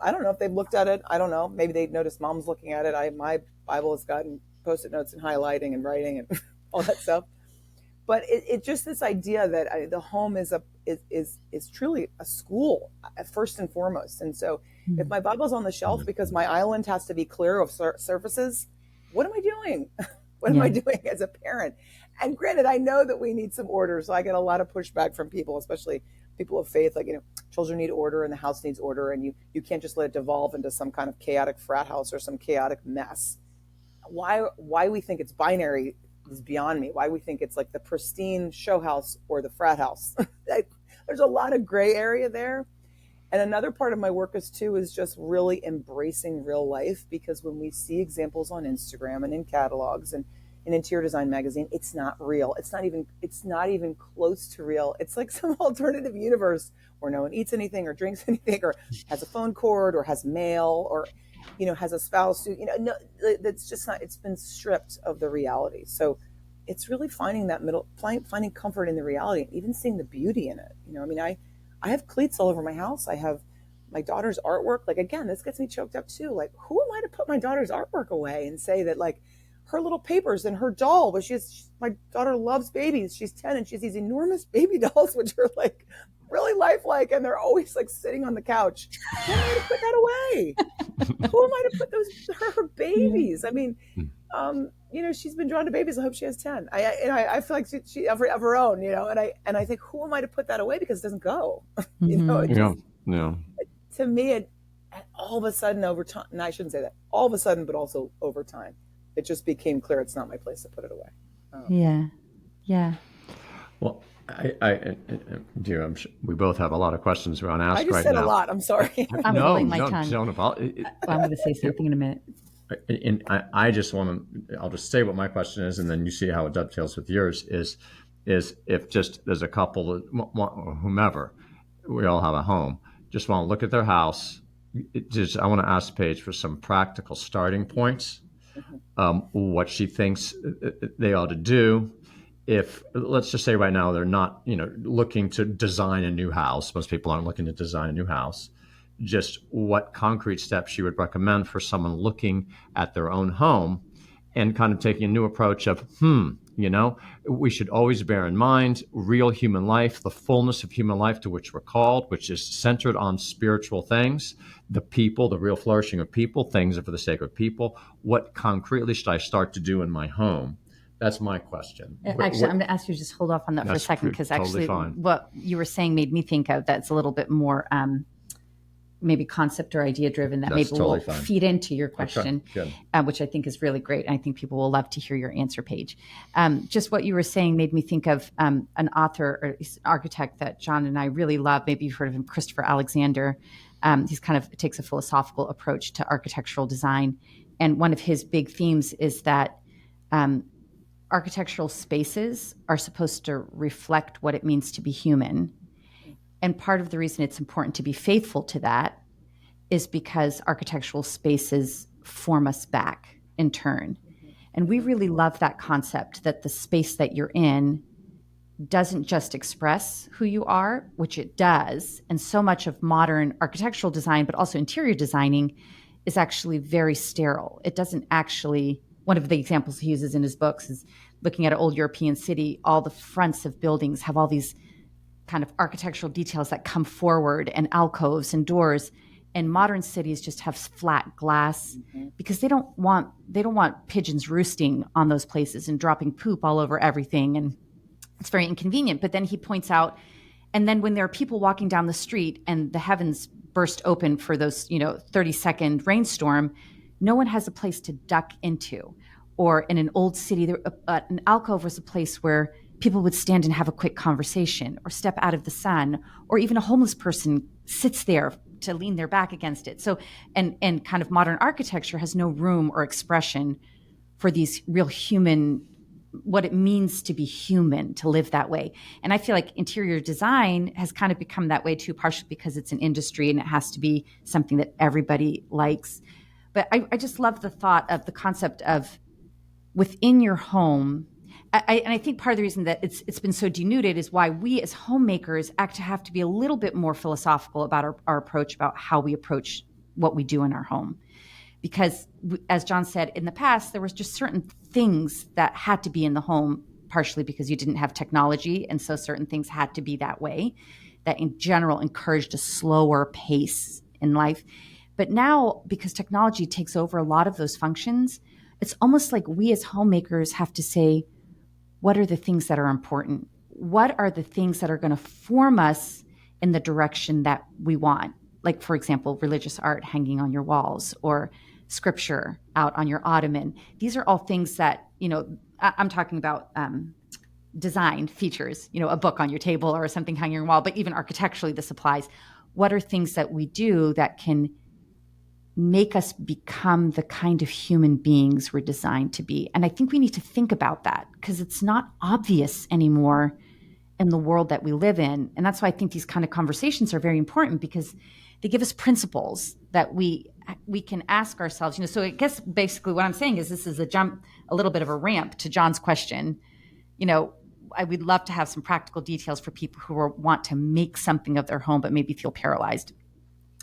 don't know if they've looked at it. I don't know. Maybe they've noticed mom's looking at it. My Bible has gotten Post-it notes and highlighting and writing and all that stuff. But it's just this idea that the home is truly a school first and foremost. And so if my Bible's on the shelf because my island has to be clear of surfaces, what am I doing? What am I doing as a parent? And granted, I know that we need some order. So I get a lot of pushback from people, especially people of faith, like, children need order and the house needs order. And you can't just let it devolve into some kind of chaotic frat house or some chaotic mess. Why we think it's binary is beyond me. Why we think it's like the pristine show house or the frat house. There's a lot of gray area there. And another part of my work is just really embracing real life, because when we see examples on Instagram and in catalogs and in Interior Design Magazine, it's not real. It's not even close to real. It's like some alternative universe where no one eats anything or drinks anything or has a phone cord or has mail or, has a spouse who, no, that's just not, it's been stripped of the reality. So it's really finding that finding comfort in the reality, even seeing the beauty in it. I have cleats all over my house. I have my daughter's artwork. Like, again, this gets me choked up too. Like, who am I to put my daughter's artwork away and say that, like, her little papers and her doll, but my daughter loves babies. She's 10 and she has these enormous baby dolls, which are like really lifelike. And they're always like sitting on the couch. Who am I to put that away? Who am I to put her babies? I mean, she's been drawn to babies. I hope she has 10. I feel like she of her own, and I think, who am I to put that away? Because it doesn't go, To me, it all of a sudden over time, and I shouldn't say that all of a sudden, but also over time, it just became clear it's not my place to put it away. Yeah. Well, I'm sure we both have a lot of questions we want to ask right now. I just said a lot. I'm sorry. I'm holding my tongue. Don't apologize. I'm going to say something in a minute. And I just want to, I'll just say what my question is, and then you see how it dovetails with yours, is if just there's a couple, or whomever, we all have a home, just want to look at their house. I want to ask Paige for some practical starting points, what she thinks they ought to do. If, let's just say right now, they're not, looking to design a new house. Most people aren't looking to design a new house. Just what concrete steps you would recommend for someone looking at their own home and kind of taking a new approach of, we should always bear in mind real human life, the fullness of human life to which we're called, which is centered on spiritual things, the people, the real flourishing of people, things are for the sake of people. What concretely should I start to do in my home? That's my question. Actually, I'm going to ask you to just hold off on that for a second, because actually what you were saying made me think of that's a little bit more maybe concept or idea driven that maybe will feed into your question, which I think is really great. And I think people will love to hear your answer, Paige. Just what you were saying made me think of an author or architect that John and I really love. Maybe you've heard of him, Christopher Alexander. He's kind of takes a philosophical approach to architectural design. And one of his big themes is that architectural spaces are supposed to reflect what it means to be human. And part of the reason it's important to be faithful to that is because architectural spaces form us back in turn. And we really love that concept that the space that you're in doesn't just express who you are, which it does. And so much of modern architectural design, but also interior designing, is actually very sterile. It doesn't actually, one of the examples he uses in his books is looking at an old European city, all the fronts of buildings have all these kind of architectural details that come forward and alcoves and doors. And modern cities just have flat glass because they don't want pigeons roosting on those places and dropping poop all over everything. And it's very inconvenient. But then he points out, and then when there are people walking down the street and the heavens burst open for those, 30-second rainstorm, no one has a place to duck into. Or in an old city, an alcove was a place where people would stand and have a quick conversation or step out of the sun, or even a homeless person sits there to lean their back against it. So, and kind of modern architecture has no room or expression for these real human, what it means to be human, to live that way. And I feel like interior design has kind of become that way too, partially because it's an industry and it has to be something that everybody likes. But I just love the thought of the concept of within your home. And I think part of the reason that it's been so denuded is why we as homemakers have to be a little bit more philosophical about our approach, about how we approach what we do in our home. Because as John said, in the past, there was just certain things that had to be in the home, partially because you didn't have technology. And so certain things had to be that way, that in general encouraged a slower pace in life. But now, because technology takes over a lot of those functions, it's almost like we as homemakers have to say, what are the things that are important? What are the things that are going to form us in the direction that we want? Like, for example, religious art hanging on your walls or scripture out on your ottoman. These are all things that, I'm talking about design features, a book on your table or something hanging on your wall, but even architecturally this applies. what are things that we do that can make us become the kind of human beings we're designed to be? And I think we need to think about that because it's not obvious anymore in the world that we live in. And that's why I think these kind of conversations are very important, because they give us principles that we can ask ourselves. So I guess basically what I'm saying is this is a little bit of a ramp to John's question. I would love to have some practical details for people who want to make something of their home, but maybe feel paralyzed.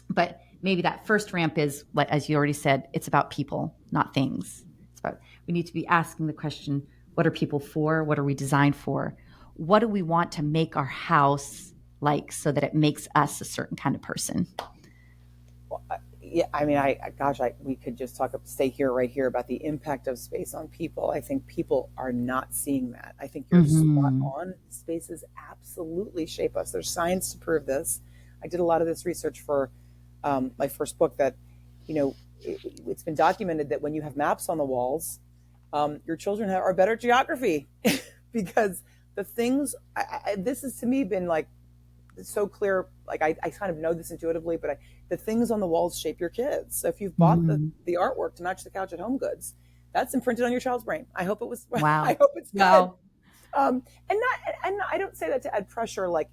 But maybe that first ramp is, as you already said, it's about people, not things. We need to be asking the question, what are people for? What are we designed for? What do we want to make our house like so that it makes us a certain kind of person? Well, yeah, I mean, we could just stay right here about the impact of space on people. I think people are not seeing that. I think you're spot on. Spaces absolutely shape us. There's science to prove this. I did a lot of this research for my first book that, it's been documented that when you have maps on the walls, your children are better at geography because the things, this has to me been like so clear. Like I kind of know this intuitively, but the things on the walls shape your kids. So if you've bought the artwork to match the couch at Home Goods, that's imprinted on your child's brain. I hope it was. Wow. I hope it's good. Wow. And I don't say that to add pressure. Like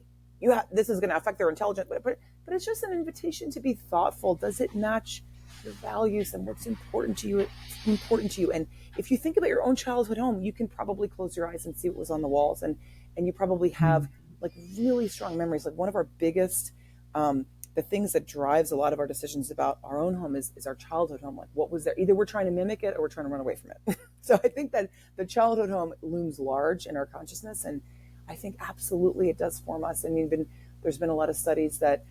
this is going to affect their intelligence, but it's just an invitation to be thoughtful. Does it match your values and what's important to you? It's important to you. And if you think about your own childhood home, you can probably close your eyes and see what was on the walls, and you probably have like really strong memories. Like one of our biggest, the things that drives a lot of our decisions about our own home is our childhood home. Like what was there? Either we're trying to mimic it or we're trying to run away from it. So I think that the childhood home looms large in our consciousness, and I think absolutely it does form us. I mean, there's been a lot of studies that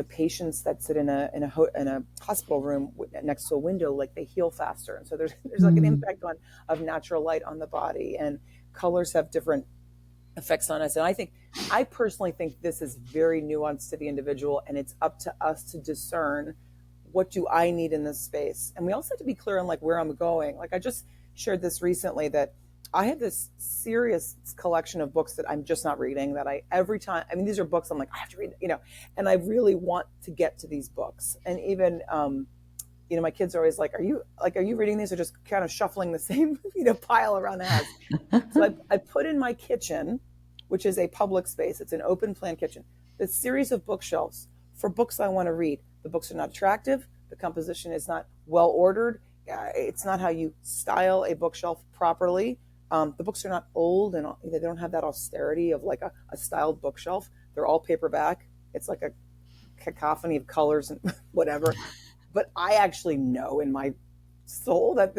patients that sit in a hospital room next to a window, like they heal faster, and so there's like an impact of natural light on the body, and colors have different effects on us. And I personally think this is very nuanced to the individual, and it's up to us to discern what do I need in this space. And we also have to be clear on like where I'm going. Like I just shared this recently that I have this serious collection of books that I'm just not reading, that every time, I mean, these are books I'm like, I have to read, and I really want to get to these books. And even, my kids are always like, are you reading these or just kind of shuffling the same, pile around the house? So I put in my kitchen, which is a public space. It's an open plan kitchen. This series of bookshelves for books I want to read. The books are not attractive. The composition is not well ordered. It's not how you style a bookshelf properly. The books are not old and they don't have that austerity of like a styled bookshelf. They're all paperback. It's like a cacophony of colors and whatever. But I actually know in my soul that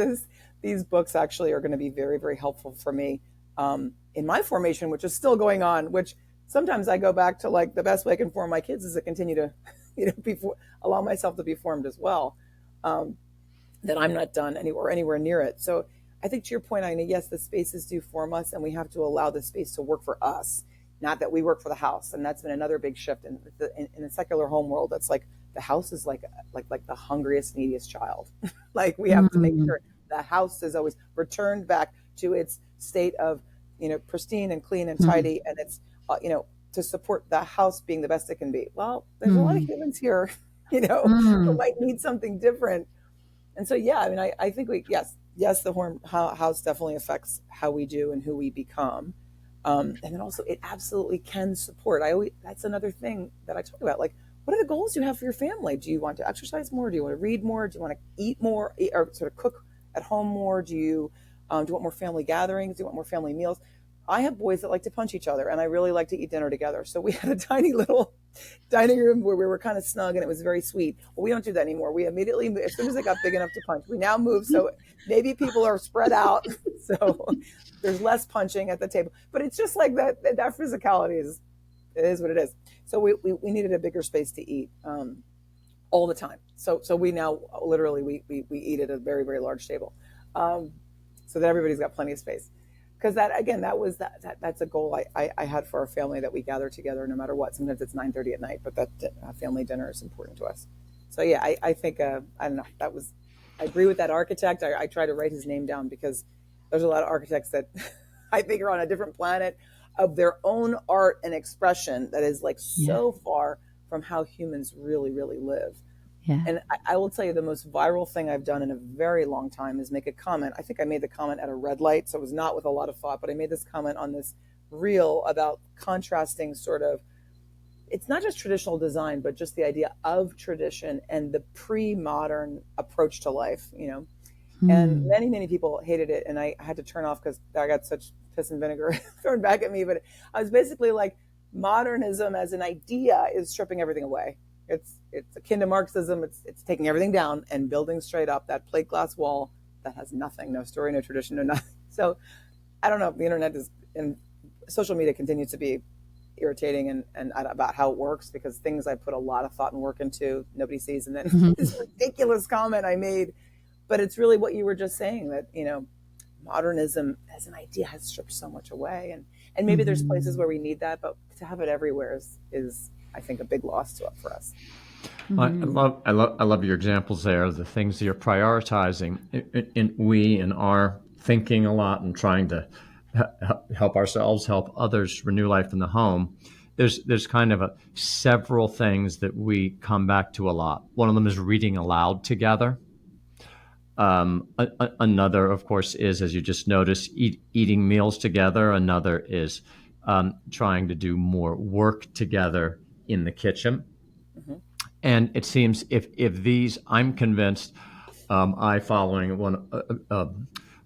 these books actually are going to be very, very helpful for me in my formation, which is still going on, which sometimes I go back to like the best way I can form my kids is to continue to, allow myself to be formed as well. That I'm not done anywhere near it. So I think to your point, Ina, yes, the spaces do form us, and we have to allow the space to work for us, not that we work for the house. And that's been another big shift in the secular home world. That's like the house is like the hungriest, neediest child. Like we have to make sure the house is always returned back to its state of, pristine and clean and tidy, and it's to support the house being the best it can be. Well, there's a lot of humans here, who might need something different. And so, yeah, I mean, I think yes, the house definitely affects how we do and who we become. And then also it absolutely can support. That's another thing that I talk about. Like, what are the goals you have for your family? Do you want to exercise more? Do you want to read more? Do you want to eat more or sort of cook at home more? Do you want more family gatherings? Do you want more family meals? I have boys that like to punch each other, and I really like to eat dinner together. So we had a tiny little dining room where we were kind of snug, and it was very sweet. Well, we don't do that anymore. We immediately, as soon as it got big enough to punch, we now move. So maybe people are spread out. So there's less punching at the table. But it's just like that physicality is what it is. So we needed a bigger space to eat all the time. So we now literally we eat at a very, very large table, so that everybody's got plenty of space. Because that's a goal I had for our family, that we gather together no matter what. Sometimes it's 9:30 at night, but that family dinner is important to us. So yeah, I think I don't know. I agree with that architect. I try to write his name down because there's a lot of architects that I think are on a different planet of their own art and expression that is like so far from how humans really, really live. Yeah. And I will tell you, the most viral thing I've done in a very long time is make a comment. I think I made the comment at a red light, so it was not with a lot of thought, but I made this comment on this reel about contrasting sort of, it's not just traditional design, but just the idea of tradition and the pre-modern approach to life, And many, many people hated it, and I had to turn off because I got such piss and vinegar thrown back at me. But I was basically like, modernism as an idea is stripping everything away. It's akin to Marxism. It's taking everything down and building straight up that plate glass wall that has nothing, no story, no tradition, no nothing. So I don't know. The internet and social media continues to be irritating and about how it works, because things I put a lot of thought and work into, nobody sees. And then this ridiculous comment I made, but it's really what you were just saying, that, modernism as an idea has stripped so much away. And maybe there's places where we need that, but to have it everywhere is I think, a big loss for us. I love your examples there, the things that you're prioritizing. We in our thinking a lot and trying to help ourselves, help others renew life in the home. There's kind of several things that we come back to a lot. One of them is reading aloud together. Another, of course, is, as you just noticed, eating meals together. Another is trying to do more work together in the kitchen. Mm-hmm. And it seems if these, I'm convinced, following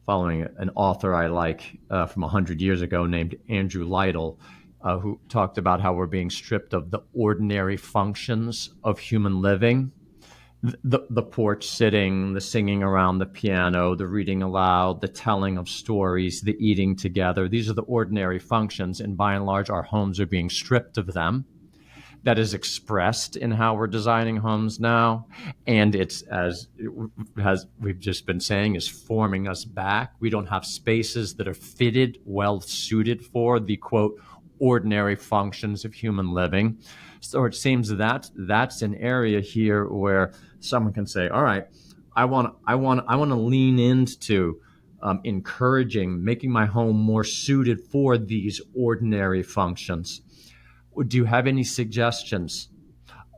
an author I like from 100 years ago named Andrew Lytle, who talked about how we're being stripped of the ordinary functions of human living. The porch sitting, the singing around the piano, the reading aloud, the telling of stories, the eating together. These are the ordinary functions, and by and large, our homes are being stripped of them. That is expressed in how we're designing homes now, and it's, as we've just been saying, is forming us back. We don't have spaces that are fitted, well suited for the, quote, ordinary functions of human living. So it seems that that's an area here where someone can say, all right, I want to lean into encouraging, making my home more suited for these ordinary functions. Do you have any suggestions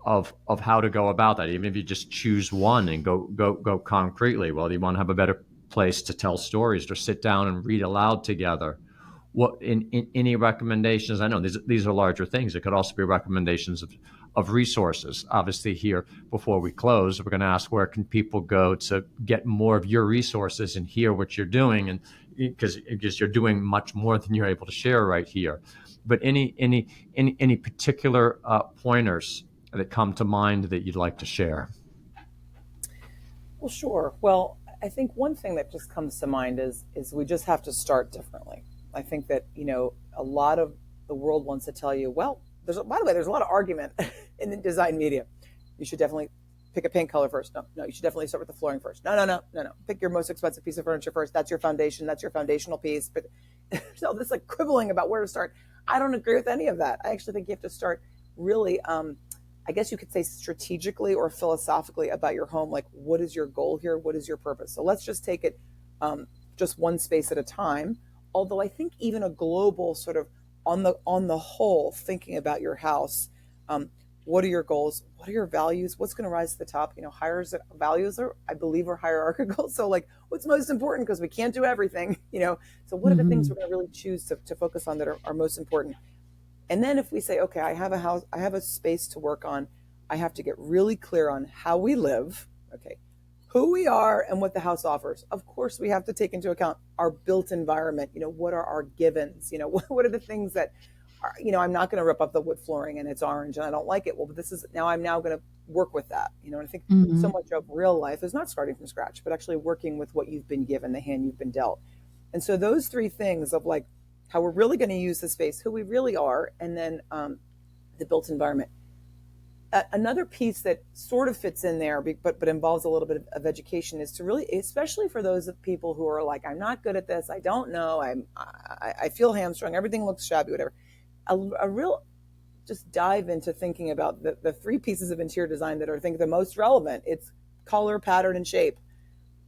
of how to go about that? Even if you just choose one and go concretely. Well, you want to have a better place to tell stories, to sit down and read aloud together. What in any recommendations? I know these are larger things. It could also be recommendations of resources. Obviously, here before we close, we're going to ask, where can people go to get more of your resources and hear what you're doing, and because you're doing much more than you're able to share right here. But any particular pointers that come to mind that you'd like to share? Well, sure. Well, I think one thing that just comes to mind is we just have to start differently. I think that, a lot of the world wants to tell you, well, by the way, there's a lot of argument in the design media. You should definitely pick a paint color first. No, you should definitely start with the flooring first. No. Pick your most expensive piece of furniture first. That's your foundation. That's your foundational piece. But there's all this quibbling about where to start. I don't agree with any of that. I actually think you have to start really, I guess you could say, strategically or philosophically about your home. Like, what is your goal here? What is your purpose? So let's just take it just one space at a time. Although I think even a global sort of on the whole, thinking about your house, what are your goals? What are your values? What's going to rise to the top? Values are, I believe, are hierarchical. So what's most important? Because we can't do everything, So what are the things we're going to really choose to focus on that are most important? And then if we say, okay, I have a house, I have a space to work on, I have to get really clear on how we live, okay, who we are, and what the house offers. Of course, we have to take into account our built environment. What are our givens? What are the things that are, I'm not going to rip up the wood flooring and it's orange and I don't like it. Well, but I'm now going to work with that. And I think so much of real life is not starting from scratch, but actually working with what you've been given, the hand you've been dealt. And so those three things of how we're really going to use the space, who we really are, and then the built environment. Another piece that sort of fits in there, but involves a little bit of education, is to really, especially for those people who are like, I'm not good at this, I don't know, I feel hamstrung, everything looks shabby, whatever. A real just dive into thinking about the three pieces of interior design that are, I think, the most relevant. It's color, pattern, and shape.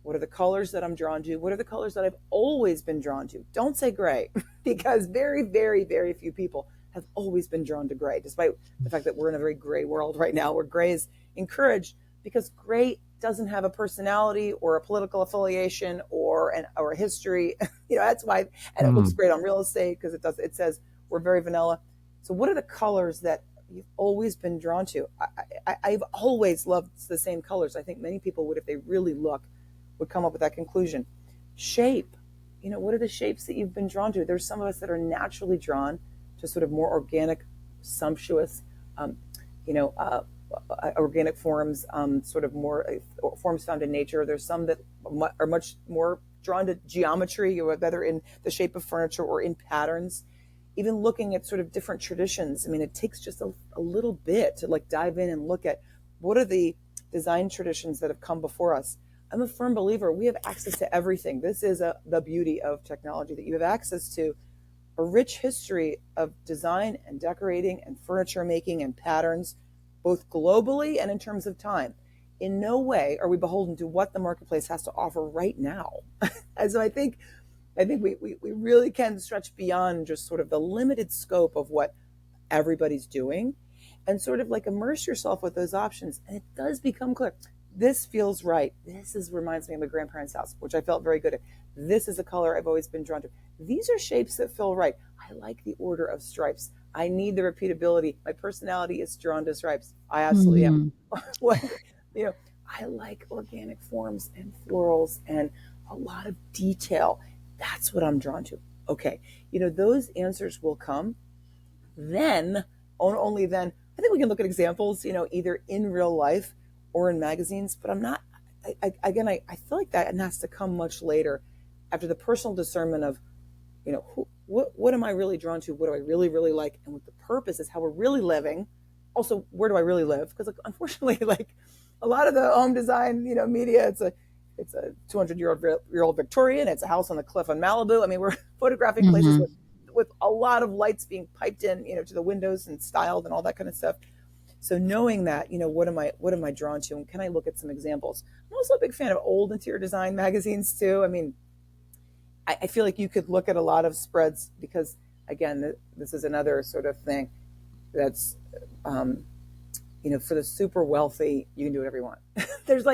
What are the colors that I'm drawn to? What are the colors that I've always been drawn to? Don't say gray, because very, very, very few people have always been drawn to gray, despite the fact that we're in a very gray world right now where gray is encouraged, because gray doesn't have a personality or a political affiliation or a history. That's why, and it looks great on real estate because it says we're very vanilla. So what are the colors that you've always been drawn to? I've always loved the same colors. I think many people would, if they really look, would come up with that conclusion. Shape. What are the shapes that you've been drawn to? There's some of us that are naturally drawn to sort of more organic, sumptuous, organic forms, sort of more forms found in nature. There's some that are much more drawn to geometry, whether in the shape of furniture or in patterns. Even looking at sort of different traditions. I mean, it takes just a little bit to like dive in and look at what are the design traditions that have come before us. I'm a firm believer we have access to everything. This is the beauty of technology, that you have access to a rich history of design and decorating and furniture making and patterns, both globally and in terms of time. In no way are we beholden to what the marketplace has to offer right now. And so I think we really can stretch beyond just sort of the limited scope of what everybody's doing and sort of like immerse yourself with those options. And it does become clear. This feels right. Reminds me of my grandparents' house, which I felt very good at. This is a color I've always been drawn to. These are shapes that feel right. I like the order of stripes. I need the repeatability. My personality is drawn to stripes. I absolutely am. I like organic forms and florals and a lot of detail. That's what I'm drawn to. Okay. Those answers will come. Then, only then, I think we can look at examples, either in real life or in magazines, but I'm not, I feel like that has to come much later after the personal discernment of, what am I really drawn to? What do I really, really like? And what the purpose is, how we're really living. Also, where do I really live? Because unfortunately, a lot of the home design, media, it's a 200-year-old Victorian. It's a house on the cliff on Malibu. I mean, we're photographing places with a lot of lights being piped in, to the windows and styled and all that kind of stuff. So knowing that, what am I drawn to, and can I look at some examples? I'm also a big fan of old interior design magazines too. I mean, I feel like you could look at a lot of spreads because, again, this is another sort of thing that's, for the super wealthy, you can do whatever you want. There's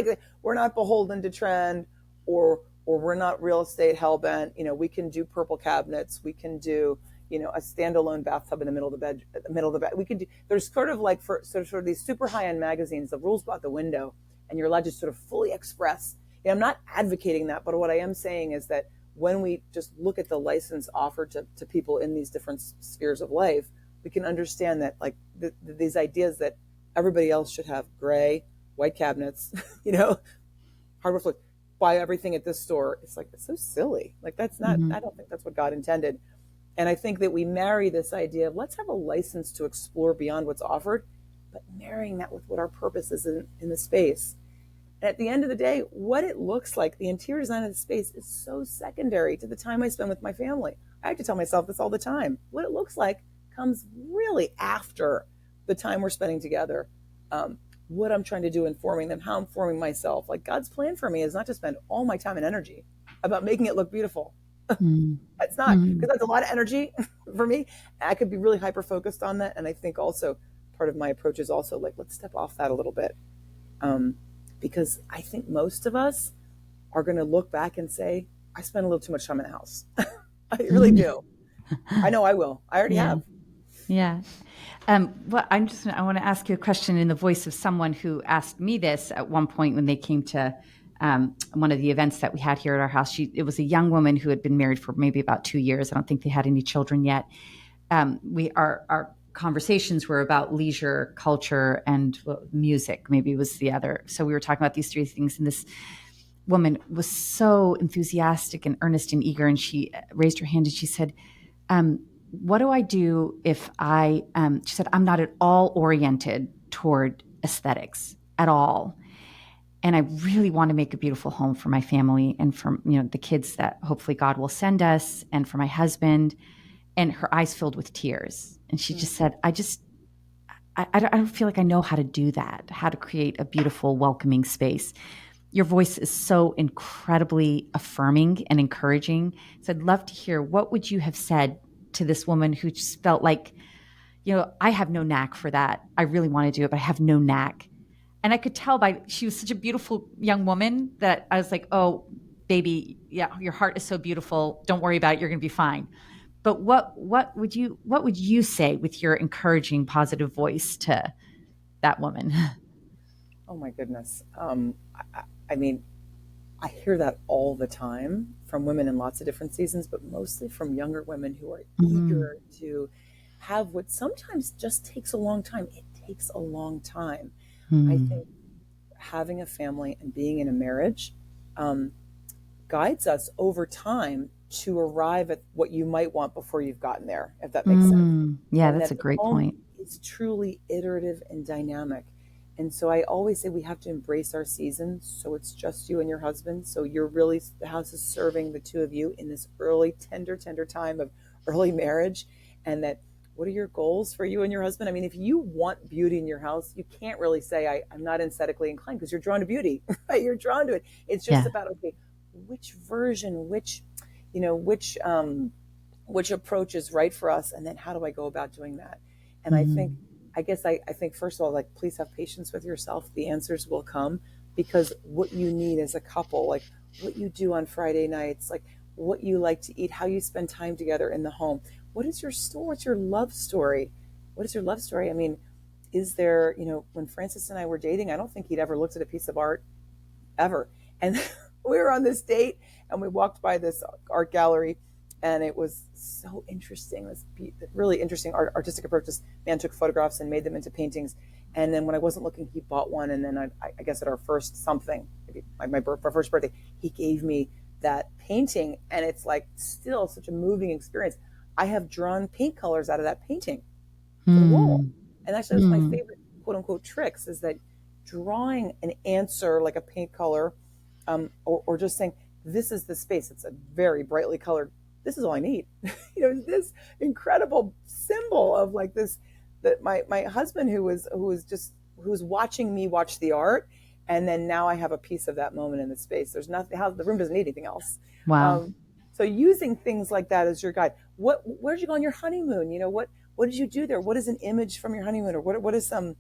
we're not beholden to trend or we're not real estate hellbent. We can do purple cabinets. We can do, a standalone bathtub in the middle of the bed. We can do, there's sort of these super high-end magazines, the rules go out the window and you're allowed to sort of fully express. I'm not advocating that, but what I am saying is that when we just look at the license offered to people in these different spheres of life, we can understand that these ideas that everybody else should have gray, white cabinets, hardwood floors, buy everything at this store. It's so silly. That's not, I don't think that's what God intended. And I think that we marry this idea of let's have a license to explore beyond what's offered, but marrying that with what our purpose is in the space. And at the end of the day, what it looks like, the interior design of the space is so secondary to the time I spend with my family. I have to tell myself this all the time. What it looks like comes really after the time we're spending together. What I'm trying to do informing them, how I'm forming myself. God's plan for me is not to spend all my time and energy about making it look beautiful. It's not, because that's a lot of energy for me. I could be really hyper-focused on that. And I think also part of my approach is also let's step off that a little bit. Because I think most of us are going to look back and say, I spent a little too much time in the house. I really do. I know I will. I already have. Yeah. Well, I want to ask you a question in the voice of someone who asked me this at one point when they came to one of the events that we had here at our house. It was a young woman who had been married for maybe about 2 years. I don't think they had any children yet. Our conversations were about leisure, culture, and music. Maybe was the other. So we were talking about these three things, and this woman was so enthusiastic and earnest and eager, and she raised her hand and she said, what do I do if she said, I'm not at all oriented toward aesthetics at all. And I really want to make a beautiful home for my family and for, the kids that hopefully God will send us, and for my husband. And her eyes filled with tears. And she just said, I don't feel like I know how to do that, how to create a beautiful, welcoming space. Your voice is so incredibly affirming and encouraging. So I'd love to hear, what would you have said to this woman who just felt like, I have no knack for that. I really want to do it, but I have no knack. And I could tell she was such a beautiful young woman that I was like, oh, baby, yeah, your heart is so beautiful. Don't worry about it. You're going to be fine. But what would you say with your encouraging, positive voice to that woman? Oh my goodness. I mean, I hear that all the time from women in lots of different seasons, but mostly from younger women who are Mm, eager to have what sometimes just takes a long time. It takes a long time. I mm, think having a family and being in a marriage um, guides us over time to arrive at what you might want before you've gotten there, if that makes sense. Yeah, And that's that a the great home point. is truly iterative and dynamic. And so I always say we have to embrace our season. So it's just you and your husband. So you're really, the house is serving the two of you in this early, tender time of early marriage. And that, what are your goals for you and your husband? I mean, if you want beauty in your house, you can't really say, I'm not aesthetically inclined, because you're drawn to beauty, right? You're drawn to it. It's just Yeah. about, okay, which version, you know, which approach is right for us, and then how do I go about doing that? And I think, Mm, I think first of all, like, please have patience with yourself. The answers will come, because what you need as a couple, like what you do on Friday nights, like what you like to eat, how you spend time together in the home. What is your story? What's your love story? What is your love story? I mean, is there, when Francis and I were dating, I don't think he'd ever looked at a piece of art ever. And we were on this date and we walked by this art gallery, and it was so interesting. This really interesting artistic approach. This man took photographs and made them into paintings. And then when I wasn't looking, he bought one. And then I guess at our first something, maybe my first birthday, he gave me that painting. And it's like still such a moving experience. I have drawn paint colors out of that painting for the wall. mm, And actually, that's my mm, favorite quote unquote tricks, is that drawing an answer like a paint color, or just saying, this is the space. It's a very brightly colored. This is all I need. This incredible symbol of like this, that my husband, who was watching me watch the art. And then now I have a piece of that moment in the space. There's nothing, how the room doesn't need anything else. wow. Um, so using things like that as your guide. Where did you go on your honeymoon? What did you do there? What is an image from your honeymoon? Or what is some,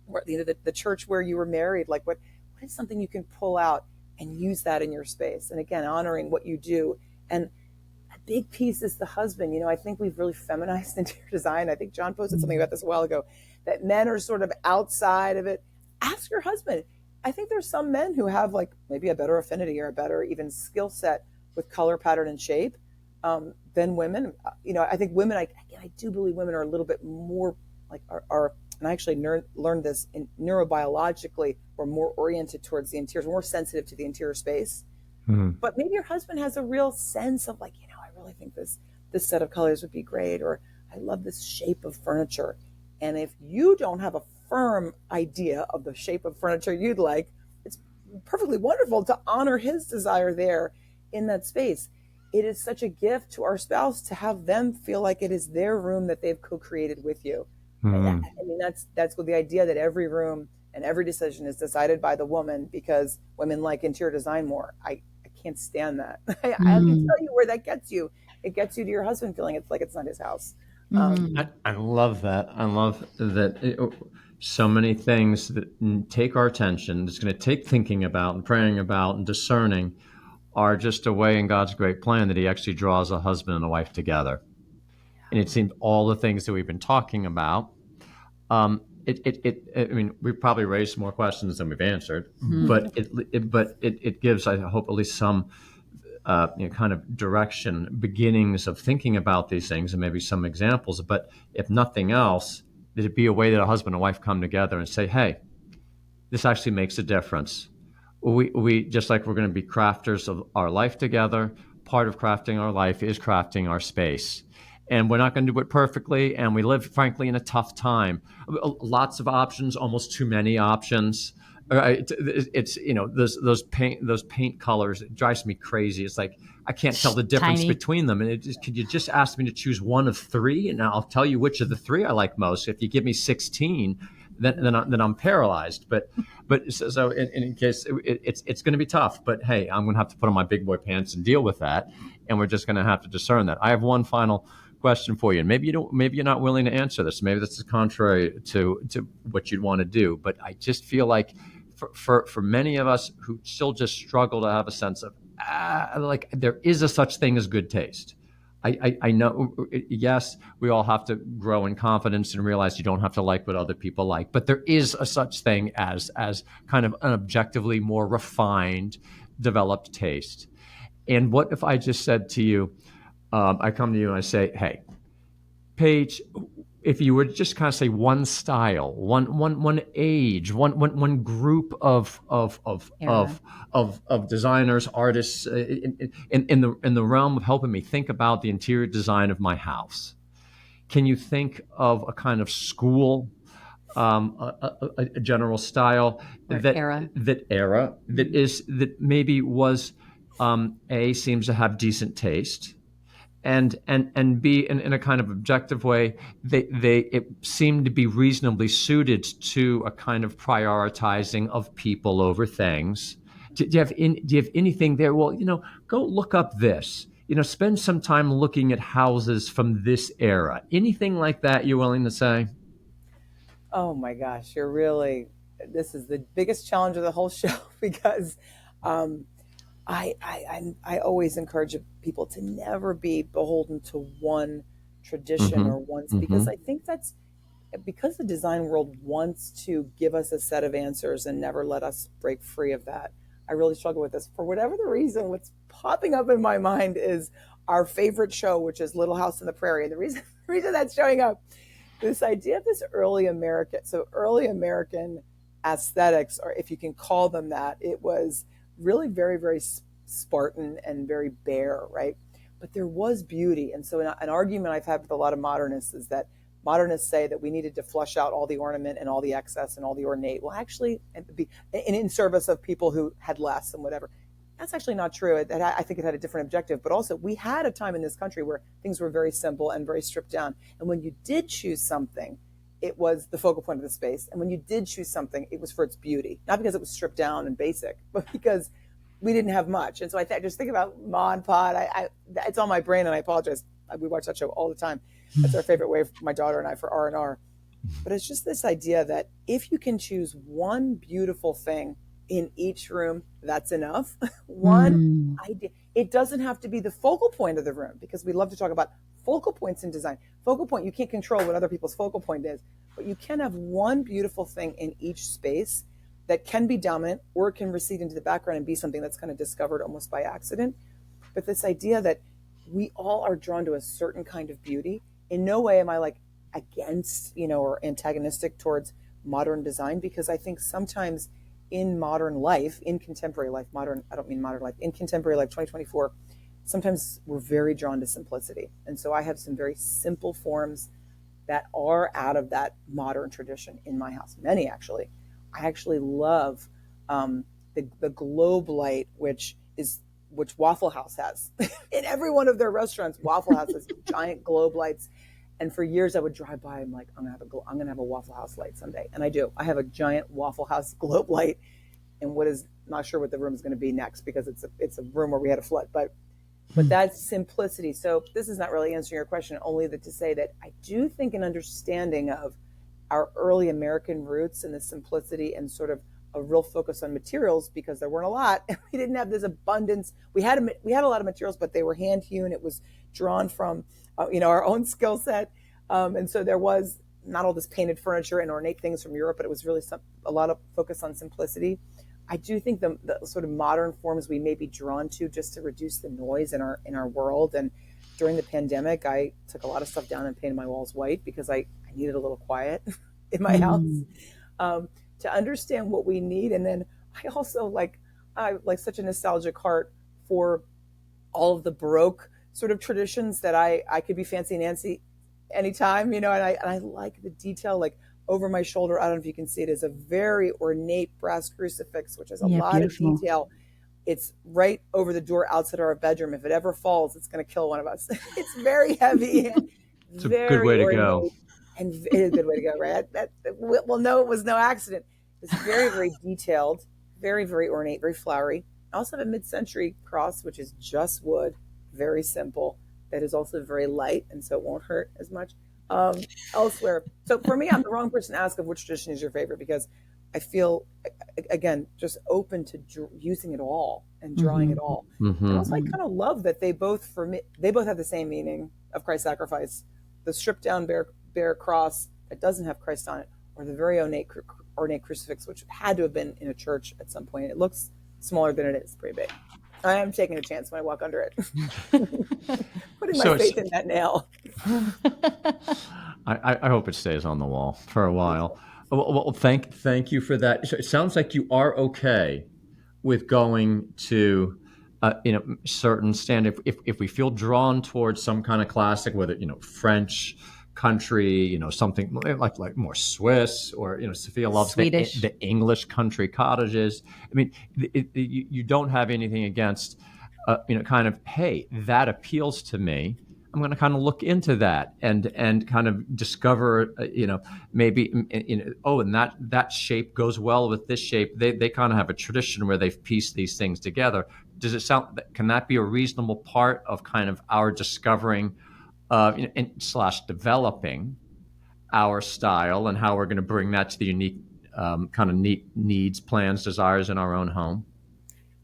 the church where you were married? Like what is something you can pull out and use that in your space? And again, honoring what you do. And a big piece is the husband. I think we've really feminized interior design. I think John posted something about this a while ago, that men are sort of outside of it. Ask your husband. I think there's some men who have like maybe a better affinity or a better even skill set with color pattern and shape than women. I think women, I do believe women are a little bit more like are and I actually learned this neurobiologically, we're more oriented towards the interior, we're more sensitive to the interior space. mm, But maybe your husband has a real sense of like, I really think this set of colors would be great, or I love this shape of furniture. And if you don't have a firm idea of the shape of furniture you'd like, it's perfectly wonderful to honor his desire there in that space. It is such a gift to our spouse to have them feel like it is their room that they've co-created with you. mm. I mean, that's what the idea, that every room and every decision is decided by the woman, because women like interior design more. I can't stand that. I can Mm, tell you where that gets you. It gets you to your husband feeling it's like it's not his house. mm, I love that. I love that so many things that take our attention, that's going to take thinking about and praying about and discerning, are just a way in God's great plan that He actually draws a husband and a wife together. And it seems all the things that we've been talking about, I mean, we've probably raised more questions than we've answered, mm, but it gives, I hope, at least some kind of direction, beginnings of thinking about these things, and maybe some examples. But if nothing else, that it be a way that a husband and wife come together and say, "Hey, this actually makes a difference." We just like we're going to be crafters of our life together. Part of crafting our life is crafting our space. And we're not going to do it perfectly. And we live, frankly, in a tough time. Lots of options, almost too many options. It's those paint colors. It drives me crazy. It's like I can't tell the difference tiny. between them. And could you just ask me to choose one of three, and I'll tell you which of the three I like most. If you give me 16, then I'm paralyzed. But so in case it's going to be tough, but hey, I'm going to have to put on my big boy pants and deal with that, and we're just going to have to discern that. I have one final question for you. And maybe you're not willing to answer this. Maybe this is contrary to what you'd want to do. But I just feel like for many of us who still just struggle to have a sense of like there is a such thing as good taste. I know, yes, we all have to grow in confidence and realize you don't have to like what other people like, but there is a such thing as kind of an objectively more refined, developed taste. And what if I just said to you, I come to you and I say, hey, Paige, if you were to just kind of say one style, one age, one group of designers, artists in the realm of helping me think about the interior design of my house, can you think of a kind of school, a general style Or that era. that maybe was seems to have decent taste, and B, in a kind of objective way, they it seemed to be reasonably suited to a kind of prioritizing of people over things. Do you have anything there? Well, go look up this. Spend some time looking at houses from this era. Anything like that you're willing to say? Oh my gosh, this is the biggest challenge of the whole show because um, I always encourage people to never be beholden to one tradition Mm-hmm. or once, because Mm-hmm. I think that's because the design world wants to give us a set of answers and never let us break free of that. I really struggle with this. For whatever the reason, what's popping up in my mind is our favorite show, which is Little House on the Prairie. And the reason, the reason that's showing up, this idea of this early American aesthetics, or if you can call them that, it was really very, very Spartan and very bare, right? But there was beauty. And so an argument I've had with a lot of modernists is that modernists say that we needed to flush out all the ornament and all the excess and all the ornate. Well, actually, in service of people who had less and whatever. That's actually not true. I think it had a different objective. But also, we had a time in this country where things were very simple and very stripped down. And when you did choose something, it was the focal point of the space. And when you did choose something, it was for its beauty, not because it was stripped down and basic, but because we didn't have much. And so just think about Mod Pod. It's on my brain, and I apologize. We watch that show all the time. That's our favorite way for my daughter and I for R&R. But it's just this idea that if you can choose one beautiful thing in each room, that's enough. One idea. It doesn't have to be the focal point of the room, because we love to talk about focal points in design. Focal point, you can't control what other people's focal point is, but you can have one beautiful thing in each space that can be dominant, or it can recede into the background and be something that's kind of discovered almost by accident. But this idea that we all are drawn to a certain kind of beauty. In no way am I like against, or antagonistic towards modern design, because I think sometimes in modern life, in contemporary life, I don't mean modern life, in contemporary life, 2024, sometimes we're very drawn to simplicity. And so I have some very simple forms that are out of that modern tradition in my house. Many, actually. I actually love the globe light, which Waffle House has. In every one of their restaurants, Waffle House has giant globe lights. And for years I would drive by and I'm gonna have a Waffle House light someday. And I do. I have a giant Waffle House globe light, and not sure what the room is going to be next, because it's a room where we had a flood. But that's simplicity. So this is not really answering your question, only to say that I do think an understanding of our early American roots and the simplicity and sort of a real focus on materials, because there weren't a lot. We didn't have this abundance. We had a lot of materials, but they were hand hewn. It was drawn from our own skill set, and so there was not all this painted furniture and ornate things from Europe, but it was really a lot of focus on simplicity. I do think the sort of modern forms we may be drawn to just to reduce the noise in our world. And during the pandemic, I took a lot of stuff down and painted my walls white, because I needed a little quiet in my house, to understand what we need. And then I also I like such a nostalgic heart for all of the Baroque sort of traditions that I could be fancy Nancy anytime, and I like the detail, like over my shoulder. I don't know if you can see it, is a very ornate brass crucifix, which has a lot Beautiful. of detail. It's right over the door outside our bedroom. If it ever falls, it's going to kill one of us. It's very heavy and It's a good very way to ornate, go. and it is a good way to go, right? Well, no, it was no accident. It's very, very detailed, very, very ornate, very flowery. I also have a mid-century cross, which is just wood, very simple, that is also very light, and so it won't hurt as much elsewhere. So for me, I'm the wrong person to ask of which tradition is your favorite, because I feel, again, just open to using it all and drawing it all. And also, I kind of love that they both, for me, they both have the same meaning of Christ's sacrifice. The stripped down bare cross that doesn't have Christ on it, or the very ornate crucifix, which had to have been in a church at some point. It looks smaller than it is, pretty big. I am taking a chance when I walk under it. Putting my faith in that nail. I hope it stays on the wall for a while. Well, thank you for that. So it sounds like you are okay with going to certain standard. If we feel drawn towards some kind of classic, whether French country, something like more Swiss, or Sophia loves the English country cottages. I mean, you don't have anything against kind of, hey, that appeals to me. I'm going to kind of look into that and kind of discover, maybe, and that shape goes well with this shape. They kind of have a tradition where they've pieced these things together. Does it sound, can that be a reasonable part of kind of our discovering / developing our style, and how we're going to bring that to the unique kind of needs, plans, desires in our own home?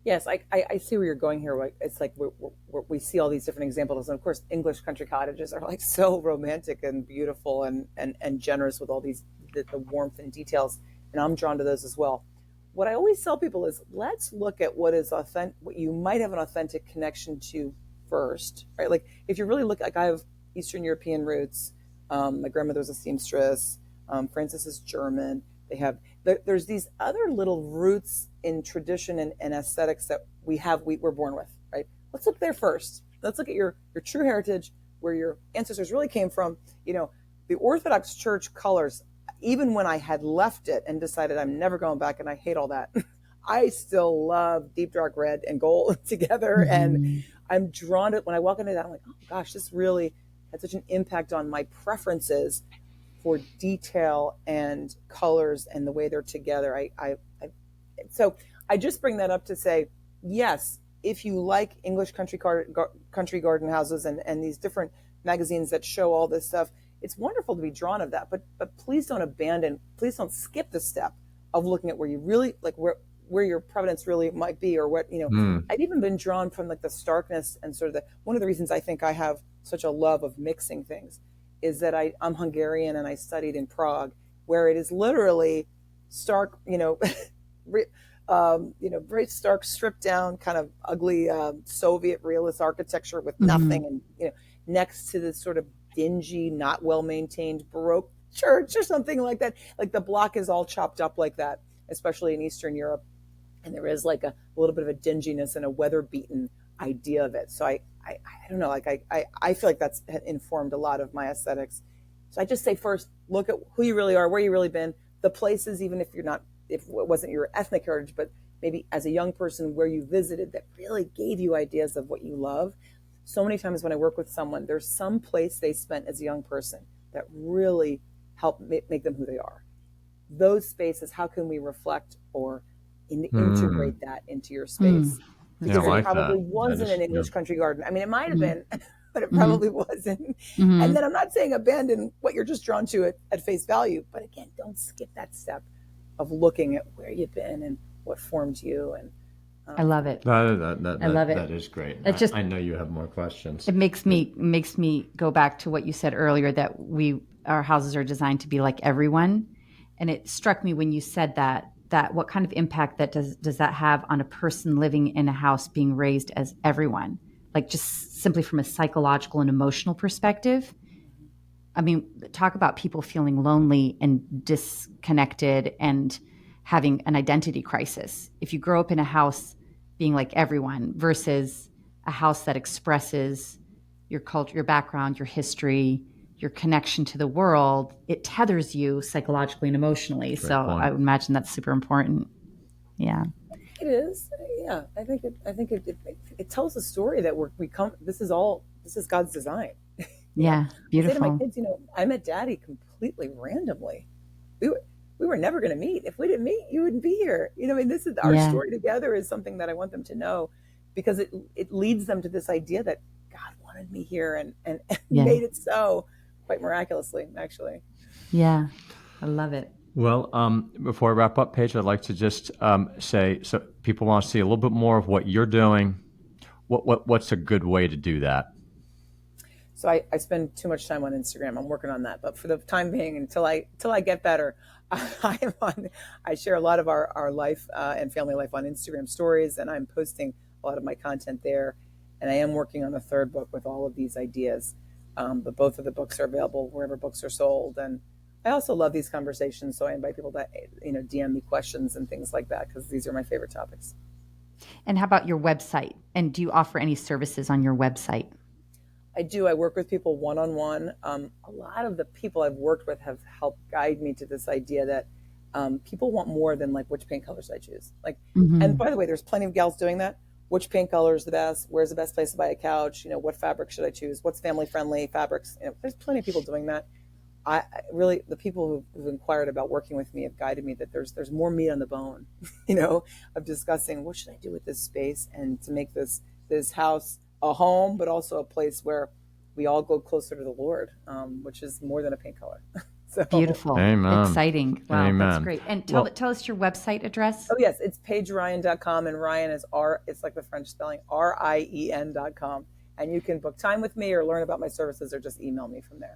Yes, I see where you're going here. It's like we see all these different examples, and of course, English country cottages are like so romantic and beautiful and generous with all these the warmth and details, and I'm drawn to those as well. What I always tell people is, let's look at what is authentic, what you might have an authentic connection to first, right? Like if you really look, like I have Eastern European roots. My grandmother was a seamstress. Francis is German. There's these other little roots in tradition and aesthetics that we're born with, right? Let's look there first. Let's look at your true heritage, where your ancestors really came from. The Orthodox Church colors, even when I had left it and decided I'm never going back and I hate all that, I still love deep dark red and gold together. And I'm drawn to it. When I walk into that, I'm like, oh gosh, this really had such an impact on my preferences for detail and colors and the way they're together. So I just bring that up to say, yes, if you like English country garden houses and these different magazines that show all this stuff, it's wonderful to be drawn of that. But please don't skip the step of looking at where you really like where your providence really might be, or what I've even been drawn from like the starkness and sort of one of the reasons I think I have such a love of mixing things is that I'm Hungarian, and I studied in Prague, where it is literally stark, very stark, stripped down, kind of ugly Soviet realist architecture with nothing, and next to this sort of dingy, not well maintained Baroque church or something like that. Like the block is all chopped up like that, especially in Eastern Europe, and there is like a little bit of a dinginess and a weather beaten idea of it. So I don't know, like I feel like that's informed a lot of my aesthetics. So I just say first, look at who you really are, where you really been, the places, even if it wasn't your ethnic heritage, but maybe as a young person where you visited that really gave you ideas of what you love. So many times when I work with someone, there's some place they spent as a young person that really helped make them who they are. Those spaces, how can we reflect or integrate that into your space? Because it probably wasn't an English country garden. I mean, it might have been, but it probably wasn't. And then I'm not saying abandon what you're just drawn to at face value, but again, don't skip that step of looking at where you've been and what formed you. And I love it. I love it. That is great. I know you have more questions. It makes me go back to what you said earlier, that our houses are designed to be like everyone. And it struck me when you said that what kind of impact does that have on a person living in a house being raised as everyone, like just simply from a psychological and emotional perspective. I mean, talk about people feeling lonely and disconnected and having an identity crisis. If you grow up in a house being like everyone versus a house that expresses your culture, your background, your history, your connection to the world, it tethers you psychologically and emotionally. Great so point. I would imagine that's super important. Yeah. It is. Yeah. I think it tells a story that we come, this is God's design. Yeah. Beautiful. I say to my kids, I met Daddy completely randomly. We were never going to meet. If we didn't meet, you wouldn't be here. This is our story together is something that I want them to know, because it leads them to this idea that God wanted me here and Yeah. made it so quite miraculously, actually. Yeah. I love it. Well, before I wrap up, Paige, I'd like to just say, so people want to see a little bit more of what you're doing. What's a good way to do that? So I spend too much time on Instagram. I'm working on that, but for the time being, until I get better, I share a lot of our life and family life on Instagram stories, and I'm posting a lot of my content there. And I am working on a third book with all of these ideas. But both of the books are available wherever books are sold. And I also love these conversations, so I invite people to DM me questions and things like that, because these are my favorite topics. And how about your website? And do you offer any services on your website? I do. I work with people one-on-one. A lot of the people I've worked with have helped guide me to this idea that people want more than like which paint colors I choose. Like, and by the way, there's plenty of gals doing that. Which paint color is the best? Where's the best place to buy a couch? What fabric should I choose? What's family-friendly fabrics? There's plenty of people doing that. I really, the people who've inquired about working with me have guided me that there's more meat on the bone, of discussing what should I do with this space and to make this house a home, but also a place where we all go closer to the Lord, which is more than a paint color. So, beautiful. Amen. Exciting. Wow, Amen. that's great. And tell us your website address. Oh yes, it's PaigeRien.com, and Ryan is it's like the French spelling, RIEN.com. And you can book time with me or learn about my services or just email me from there.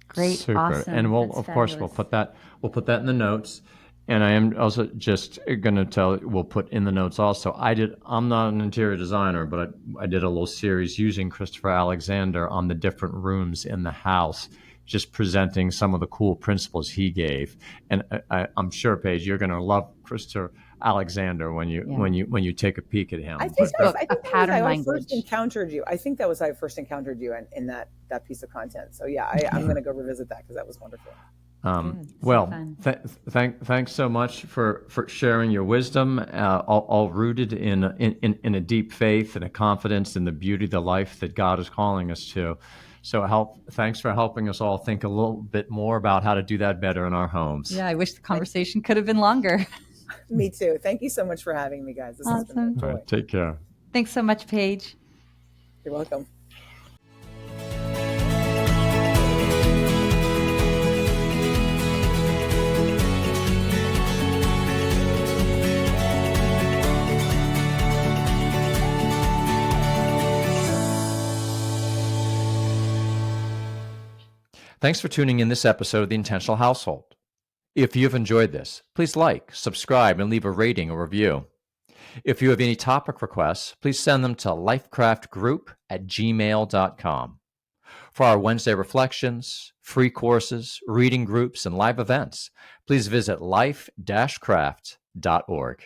Great. Super. Awesome. And we'll, That's of course, fabulous. we'll put that in the notes. And I am also just going to we'll put in the notes also, I'm not an interior designer, but I did a little series using Christopher Alexander on the different rooms in the house, just presenting some of the cool principles he gave. And I'm sure, Paige, you're going to love Christopher Alexander when you take a peek at him. I think that was pattern how I language. first encountered you. I think that was how I first encountered you in that piece of content. So yeah, I'm going to go revisit that because that was wonderful. Thanks so much for sharing your wisdom, all rooted in a deep faith and a confidence in the beauty of the life that God is calling us to. So thanks for helping us all think a little bit more about how to do that better in our homes. Yeah, I wish the conversation could have been longer. Me too. Thank you so much for having me, guys. This has been a joy. All right, take care. Thanks so much, Paige. You're welcome. Thanks for tuning in this episode of The Intentional Household. If you've enjoyed this, please like, subscribe, and leave a rating or review. If you have any topic requests, please send them to lifecraftgroup@gmail.com. For our Wednesday reflections, free courses, reading groups, and live events, please visit life-craft.org.